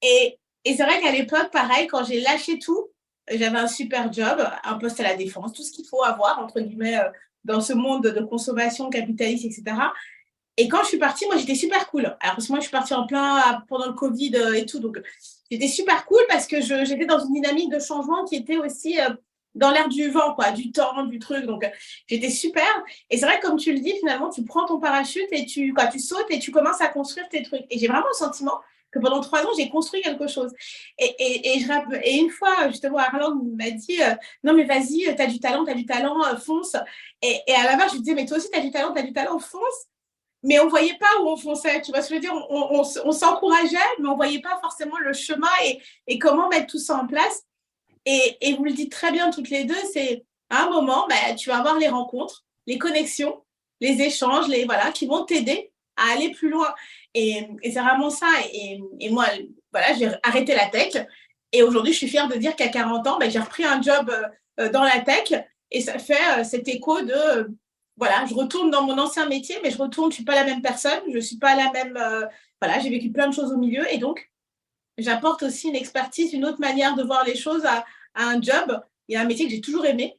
[SPEAKER 1] Et c'est vrai qu'à l'époque, pareil, quand j'ai lâché tout, j'avais un super job, un poste à la défense, tout ce qu'il faut avoir, entre guillemets, dans ce monde de consommation capitaliste, etc. Et quand je suis partie, moi, j'étais super cool. Alors, parce que moi, je suis partie en plein pendant le Covid et tout. Donc, j'étais super cool parce que j'étais dans une dynamique de changement qui était aussi dans l'air du vent, quoi, du temps, du truc. Donc, j'étais super. Et c'est vrai que, comme tu le dis, finalement, tu prends ton parachute et tu sautes et tu commences à construire tes trucs. Et j'ai vraiment le sentiment que pendant 3 ans, j'ai construit quelque chose. Et une fois, justement, Arland m'a dit non, mais vas-y, t'as du talent, fonce. Et à la base, je lui disais, mais toi aussi, t'as du talent, fonce. Mais on ne voyait pas où on fonçait, tu vois ce que je veux dire, on s'encourageait, mais on ne voyait pas forcément le chemin et comment mettre tout ça en place. Et vous le dites très bien toutes les deux, c'est à un moment, tu vas avoir les rencontres, les connexions, les échanges, voilà, qui vont t'aider à aller plus loin. Et c'est vraiment ça. Et moi, voilà, j'ai arrêté la tech. Et aujourd'hui, je suis fière de dire qu'à 40 ans, j'ai repris un job dans la tech. Et ça fait cet écho de voilà, je retourne dans mon ancien métier, mais je ne suis pas la même personne, je ne suis pas la même. Voilà, j'ai vécu plein de choses au milieu. Et donc, j'apporte aussi une expertise, une autre manière de voir les choses à un job et à un métier que j'ai toujours aimé.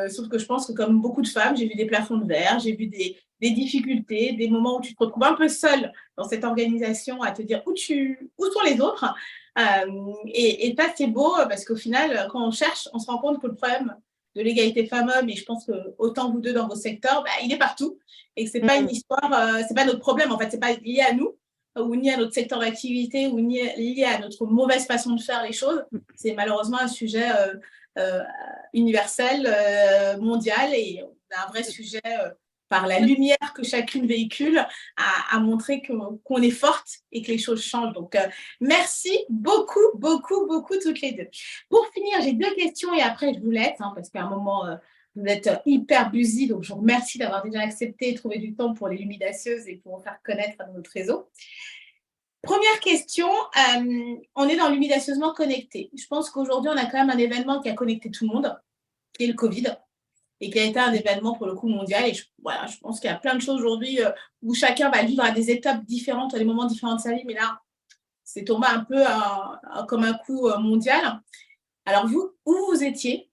[SPEAKER 1] Sauf que je pense que, comme beaucoup de femmes, j'ai vu des plafonds de verre, j'ai vu des difficultés, des moments où tu te retrouves un peu seule dans cette organisation à te dire où sont les autres. Et ça, c'est beau parce qu'au final, quand on cherche, on se rend compte que le problème de l'égalité femmes-hommes, et je pense que autant vous deux dans vos secteurs, il est partout. Et que ce n'est pas une histoire, c'est pas notre problème, en fait, ce n'est pas lié à nous, ou ni à notre secteur d'activité, ou ni lié à notre mauvaise façon de faire les choses. C'est malheureusement un sujet euh, universelle, mondiale, et on a un vrai sujet par la lumière que chacune véhicule à montrer qu'on est forte et que les choses changent. Donc, merci beaucoup, beaucoup, beaucoup toutes les deux. Pour finir, j'ai 2 questions et après je vous laisse, hein, parce qu'à un moment, vous êtes hyper busy, donc je vous remercie d'avoir déjà accepté et trouvé du temps pour les luminacieuses et pour faire connaître à notre réseau. Première question, on est dans l'illuminatieusement connecté. Je pense qu'aujourd'hui, on a quand même un événement qui a connecté tout le monde, qui est le Covid, et qui a été un événement pour le coup mondial. Et je pense qu'il y a plein de choses aujourd'hui où chacun va vivre à des étapes différentes, à des moments différents de sa vie, mais là, c'est tombé un peu comme un coup mondial. Alors vous, où vous étiez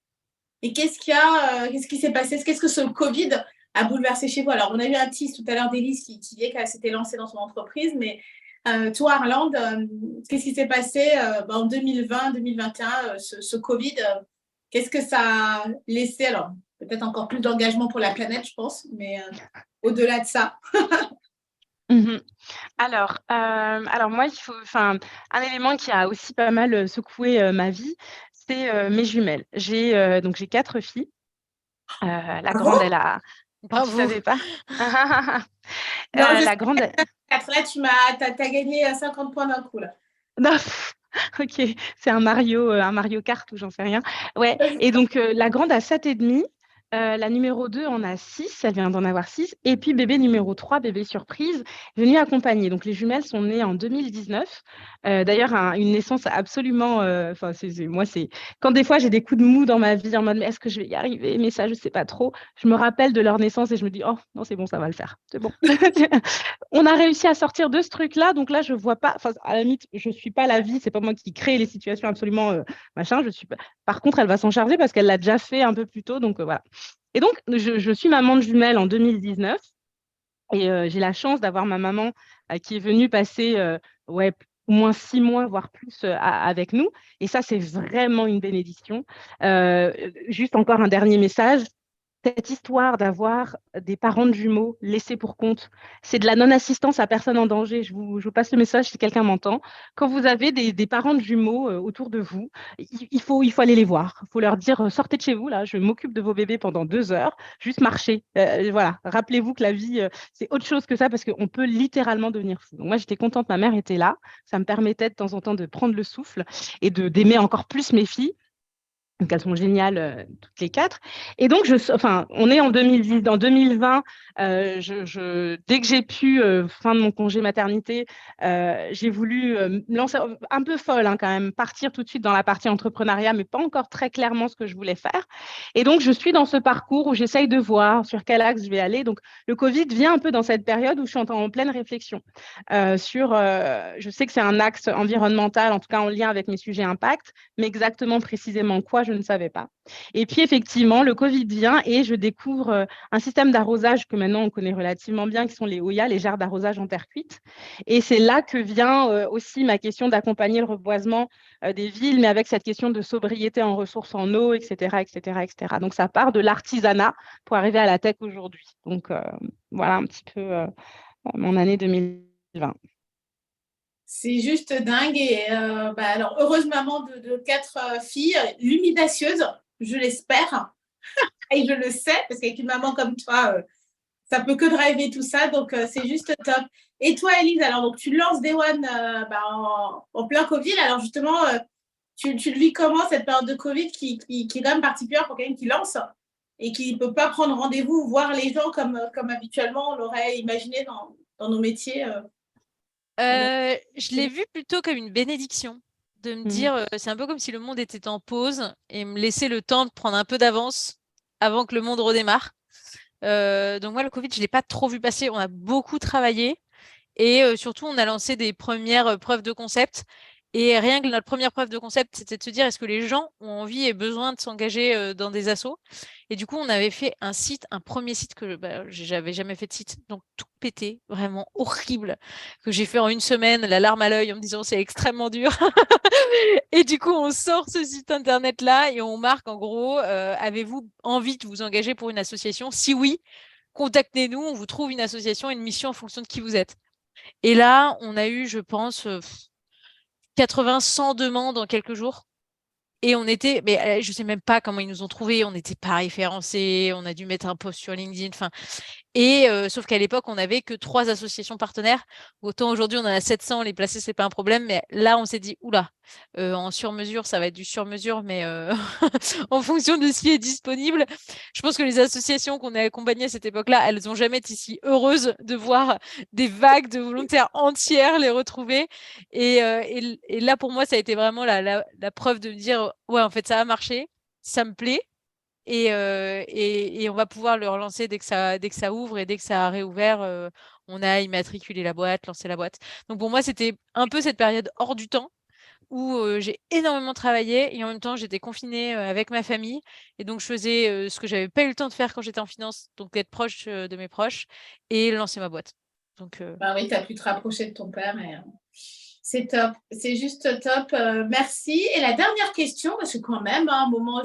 [SPEAKER 1] et qu'est-ce qui s'est passé? Qu'est-ce que ce Covid a bouleversé chez vous? Alors, on a eu un tease tout à l'heure d'Élise qui dit qu'elle s'était lancée dans son entreprise, mais toi, Arlande, qu'est-ce qui s'est passé en 2020, 2021, ce Covid, qu'est-ce que ça a laissé? Alors, peut-être encore plus d'engagement pour la planète, je pense, mais au-delà de ça.
[SPEAKER 2] Alors moi, un élément qui a aussi pas mal secoué ma vie, c'est mes jumelles. J'ai 4 filles. La grande, elle a... Tu
[SPEAKER 3] Bravo.
[SPEAKER 2] savais pas?
[SPEAKER 1] Non,
[SPEAKER 2] La grande...
[SPEAKER 1] Là, t'as gagné 50 points d'un coup, là.
[SPEAKER 2] Non, ok, c'est un Mario Kart ou j'en sais rien. Ouais, et donc la grande a 7 et demi, la numéro 2 en a 6, elle vient d'en avoir 6, et puis bébé numéro 3, bébé surprise, venu accompagner. Donc les jumelles sont nées en 2019. D'ailleurs, une naissance absolument, c'est quand des fois j'ai des coups de mou dans ma vie en mode mais est-ce que je vais y arriver? Mais ça, je sais pas trop. Je me rappelle de leur naissance et je me dis oh non, c'est bon, ça va le faire, c'est bon. On a réussi à sortir de ce truc-là, donc là, je vois pas, à la limite, je suis pas la vie, c'est pas moi qui crée les situations absolument machin, je suis pas... Par contre, elle va s'en charger parce qu'elle l'a déjà fait un peu plus tôt, donc voilà. Et donc, je suis maman de jumelles en 2019 et j'ai la chance d'avoir ma maman qui est venue passer au moins 6 mois, voire plus avec nous. Et ça, c'est vraiment une bénédiction. Juste encore un dernier message. Cette histoire d'avoir des parents de jumeaux laissés pour compte, c'est de la non-assistance à personne en danger. Je vous passe le message si quelqu'un m'entend. Quand vous avez des parents de jumeaux autour de vous, il faut aller les voir. Il faut leur dire sortez de chez vous, là, je m'occupe de vos bébés pendant 2 heures, juste marcher. Voilà, rappelez-vous que la vie, c'est autre chose que ça parce qu'on peut littéralement devenir fou. Donc moi, j'étais contente, ma mère était là. Ça me permettait de temps en temps de prendre le souffle et d'aimer encore plus mes filles. Donc, elles sont géniales toutes les 4. Et donc, on est en 2010, en 2020. Dès que j'ai pu, fin de mon congé maternité, j'ai voulu me lancer un peu folle quand même, partir tout de suite dans la partie entrepreneuriat, mais pas encore très clairement ce que je voulais faire. Et donc, je suis dans ce parcours où j'essaye de voir sur quel axe je vais aller. Donc, le Covid vient un peu dans cette période où je suis en pleine réflexion je sais que c'est un axe environnemental, en tout cas en lien avec mes sujets impact, mais exactement précisément quoi, je ne savais pas. Et puis effectivement, le Covid vient et je découvre un système d'arrosage que maintenant on connaît relativement bien, qui sont les Oya, les jarres d'arrosage en terre cuite. Et c'est là que vient aussi ma question d'accompagner le reboisement des villes, mais avec cette question de sobriété en ressources en eau, etc., etc., etc. Donc ça part de l'artisanat pour arriver à la tech aujourd'hui. Donc voilà un petit peu mon année 2020.
[SPEAKER 1] C'est juste dingue. Et alors, heureuse maman de 4 filles, luminacieuse, je l'espère. Et je le sais, parce qu'avec une maman comme toi, ça peut que driver tout ça. Donc, c'est juste top. Et toi, Élise, alors, donc, tu lances Day One en plein Covid. Alors, justement, tu le vis comment, cette période de Covid qui est quand même particulière pour quelqu'un qui lance et qui ne peut pas prendre rendez-vous, voir les gens comme habituellement on l'aurait imaginé dans nos métiers
[SPEAKER 3] Je l'ai vu plutôt comme une bénédiction, de me dire, c'est un peu comme si le monde était en pause et me laisser le temps de prendre un peu d'avance avant que le monde redémarre. Donc moi, le Covid, je ne l'ai pas trop vu passer. On a beaucoup travaillé et surtout, on a lancé des premières preuves de concept. Et rien que notre première preuve de concept, c'était de se dire, est-ce que les gens ont envie et besoin de s'engager dans des assos? Et du coup, on avait fait un premier site que j'avais jamais fait de site, donc tout pété, vraiment horrible, que j'ai fait en une semaine, la larme à l'œil, en me disant c'est extrêmement dur. Et du coup, on sort ce site internet-là et on marque en gros, avez-vous envie de vous engager pour une association? Si oui, contactez-nous, on vous trouve une association, une mission en fonction de qui vous êtes. Et là, on a eu, je pense, 80, 100 demandes en quelques jours. Et on était, mais je sais même pas comment ils nous ont trouvés, on n'était pas référencés, on a dû mettre un post sur LinkedIn, enfin. Et sauf qu'à l'époque, on n'avait que 3 associations partenaires. Autant aujourd'hui, on en a 700, les placer, c'est pas un problème. Mais là, on s'est dit, oula, en sur-mesure, ça va être du sur-mesure, mais en fonction de ce qui est disponible. Je pense que les associations qu'on a accompagnées à cette époque-là, elles n'ont jamais été si heureuses de voir des vagues de volontaires entières les retrouver. Et là, pour moi, ça a été vraiment la preuve de me dire, ouais, en fait, ça a marché, ça me plaît. Et on va pouvoir le relancer dès que ça ouvre et dès que ça a réouvert, on a immatriculé la boîte, lancé la boîte. Donc pour moi, c'était un peu cette période hors du temps où j'ai énormément travaillé et en même temps, j'étais confinée avec ma famille. Et donc, je faisais ce que j'avais pas eu le temps de faire quand j'étais en finance, donc être proche de mes proches et lancer ma boîte. Donc,
[SPEAKER 1] Bah oui, tu as pu te rapprocher de ton père. C'est top, c'est juste top. Merci. Et la dernière question, parce que quand même, à un moment,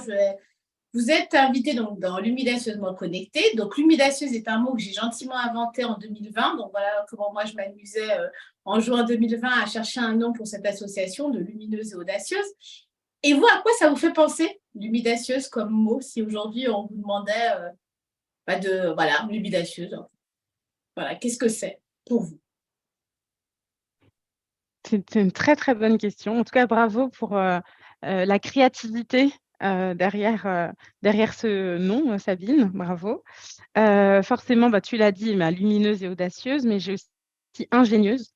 [SPEAKER 1] vous êtes invité donc dans l'humidacieusement connectée. Donc, l'humidacieuse est un mot que j'ai gentiment inventé en 2020. Donc, voilà comment moi, je m'amusais en juin 2020 à chercher un nom pour cette association de lumineuse et audacieuse. Et vous, à quoi ça vous fait penser, l'humidacieuse comme mot, si aujourd'hui, on vous demandait voilà, l'humidacieuse. Voilà, qu'est-ce que c'est pour vous?
[SPEAKER 2] C'est une très, très bonne question. En tout cas, bravo pour la créativité derrière ce nom, Sabine. Bravo. Forcément, tu l'as dit, lumineuse et audacieuse, mais j'ai aussi ingénieuse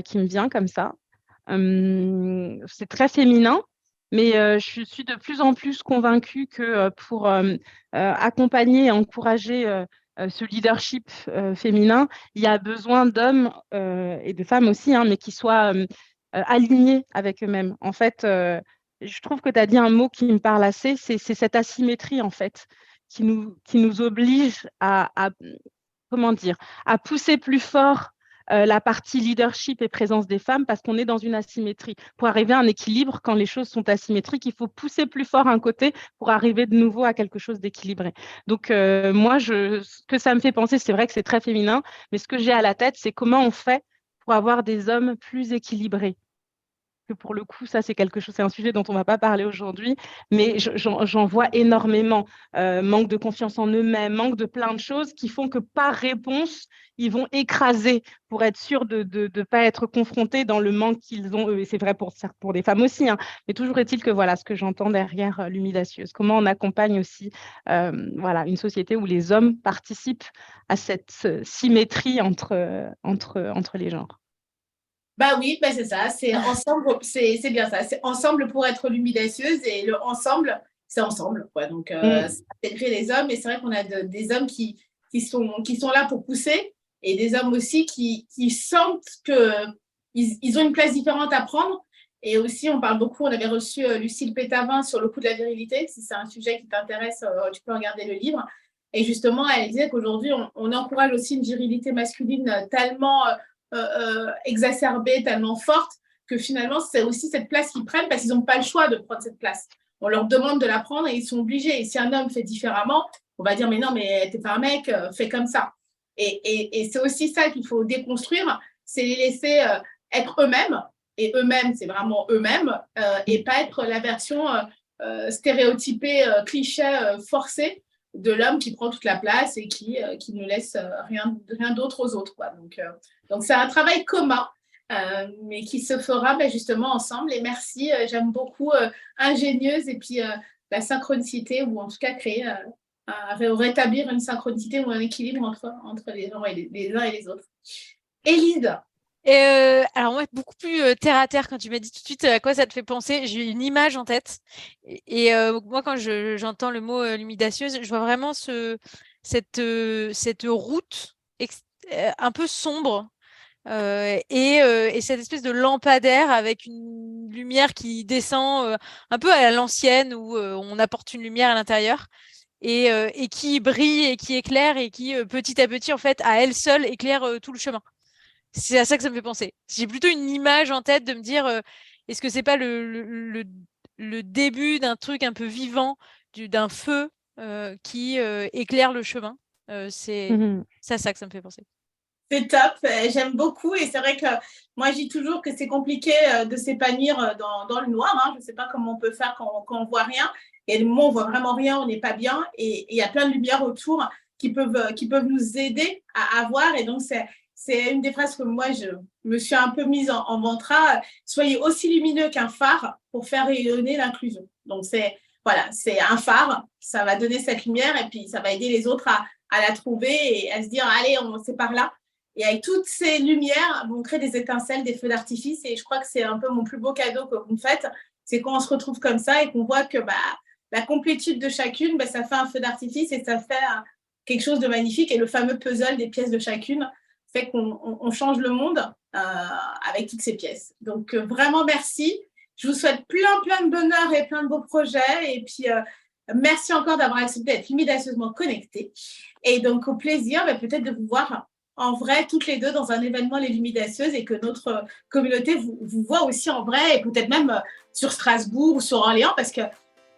[SPEAKER 2] qui me vient comme ça. C'est très féminin, mais je suis de plus en plus convaincue que pour accompagner et encourager ce leadership féminin, il y a besoin d'hommes et de femmes aussi, hein, mais qui soient alignés avec eux-mêmes. En fait, je trouve que tu as dit un mot qui me parle assez, c'est cette asymétrie, en fait, qui nous oblige comment dire, à pousser plus fort la partie leadership et présence des femmes parce qu'on est dans une asymétrie. Pour arriver à un équilibre, quand les choses sont asymétriques, il faut pousser plus fort un côté pour arriver de nouveau à quelque chose d'équilibré. Donc, moi, ce que ça me fait penser, c'est vrai que c'est très féminin, mais ce que j'ai à la tête, c'est comment on fait pour avoir des hommes plus équilibrés. Que pour le coup, ça, c'est un sujet dont on ne va pas parler aujourd'hui, mais j'en vois énormément. Manque de confiance en eux-mêmes, manque de plein de choses qui font que par réponse, ils vont écraser pour être sûrs de ne pas être confrontés dans le manque qu'ils ont, eux. Et c'est vrai pour les femmes aussi, hein. Mais toujours est-il que voilà ce que j'entends derrière l'humidacieuse. Comment on accompagne aussi voilà, une société où les hommes participent à cette symétrie entre les genres.
[SPEAKER 1] Bah oui, c'est ça, c'est ensemble, c'est bien ça, c'est ensemble pour être l'humidacieuse et le ensemble, c'est ensemble, quoi. Donc, c'est intégrer les hommes et c'est vrai qu'on a des hommes qui sont là pour pousser et des hommes aussi qui sentent qu'ils ont une place différente à prendre. Et aussi, on parle beaucoup, on avait reçu Lucille Pétavin sur le coût de la virilité. Si c'est un sujet qui t'intéresse, tu peux regarder le livre. Et justement, elle disait qu'aujourd'hui, on encourage aussi une virilité masculine tellement exacerbée, tellement forte, que finalement, c'est aussi cette place qu'ils prennent parce qu'ils n'ont pas le choix de prendre cette place. On leur demande de la prendre et ils sont obligés. Et si un homme fait différemment, on va dire, mais non, mais t'es pas un mec, fais comme ça. Et c'est aussi ça qu'il faut déconstruire, c'est les laisser être eux-mêmes. Et eux-mêmes, c'est vraiment eux-mêmes, et pas être la version stéréotypée, cliché, forcée de l'homme qui prend toute la place et qui ne laisse rien d'autre aux autres, quoi. Donc c'est un travail commun, mais qui se fera justement ensemble. Et merci, j'aime beaucoup ingénieuse et puis la synchronicité, ou en tout cas rétablir une synchronicité ou un équilibre entre les gens et les uns et les autres. Élise.
[SPEAKER 3] Alors moi, beaucoup plus terre à terre, quand tu m'as dit tout de suite à quoi ça te fait penser, j'ai une image en tête. Et moi, quand j'entends le mot lumidacieuse, je vois vraiment cette route un peu sombre et cette espèce de lampadaire avec une lumière qui descend un peu à l'ancienne où on apporte une lumière à l'intérieur. Et qui brille et qui éclaire et qui petit à petit en fait à elle seule éclaire tout le chemin. C'est à ça que ça me fait penser. J'ai plutôt une image en tête de me dire est-ce que c'est pas le début d'un truc un peu vivant, d'un feu qui éclaire le chemin. C'est à ça que ça me fait penser.
[SPEAKER 1] C'est top, j'aime beaucoup et c'est vrai que moi je dis toujours que c'est compliqué de s'épanouir dans le noir, hein. Je ne sais pas comment on peut faire quand on voit rien et le moment où on voit vraiment rien, on n'est pas bien et il y a plein de lumières autour qui peuvent nous aider à voir et donc c'est une des phrases que moi je me suis un peu mise en mantra, soyez aussi lumineux qu'un phare pour faire rayonner l'inclusion. Donc voilà, c'est un phare, ça va donner cette lumière et puis ça va aider les autres à la trouver et à se dire allez, c'est par là. Et avec toutes ces lumières, on crée des étincelles, des feux d'artifice. Et je crois que c'est un peu mon plus beau cadeau que vous me faites. C'est quand on se retrouve comme ça et qu'on voit que la complétude de chacune, ça fait un feu d'artifice et ça fait quelque chose de magnifique. Et le fameux puzzle des pièces de chacune fait qu'on change le monde avec toutes ces pièces. Donc, vraiment, merci. Je vous souhaite plein de bonheur et plein de beaux projets. Et puis, merci encore d'avoir accepté d'être lumidacieusement connectés. Et donc, au plaisir peut-être de vous voir en vrai, toutes les deux dans un événement Les Lumidaceuses et que notre communauté vous voit aussi en vrai et peut-être même sur Strasbourg ou sur Orléans parce que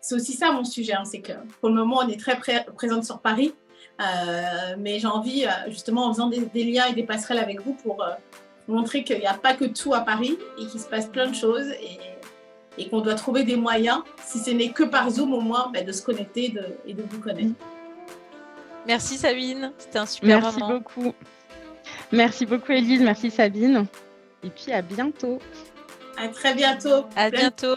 [SPEAKER 1] c'est aussi ça mon sujet, hein, c'est que pour le moment on est très présente sur Paris, mais j'ai envie justement en faisant des liens et des passerelles avec vous pour montrer qu'il n'y a pas que tout à Paris et qu'il se passe plein de choses et qu'on doit trouver des moyens, si ce n'est que par Zoom au moins, de se connecter et de vous connaître.
[SPEAKER 3] Merci Sabine, c'était un super moment.
[SPEAKER 2] Merci beaucoup. Merci beaucoup Élise, merci Sabine. Et puis à bientôt.
[SPEAKER 1] À très bientôt.
[SPEAKER 3] À bientôt.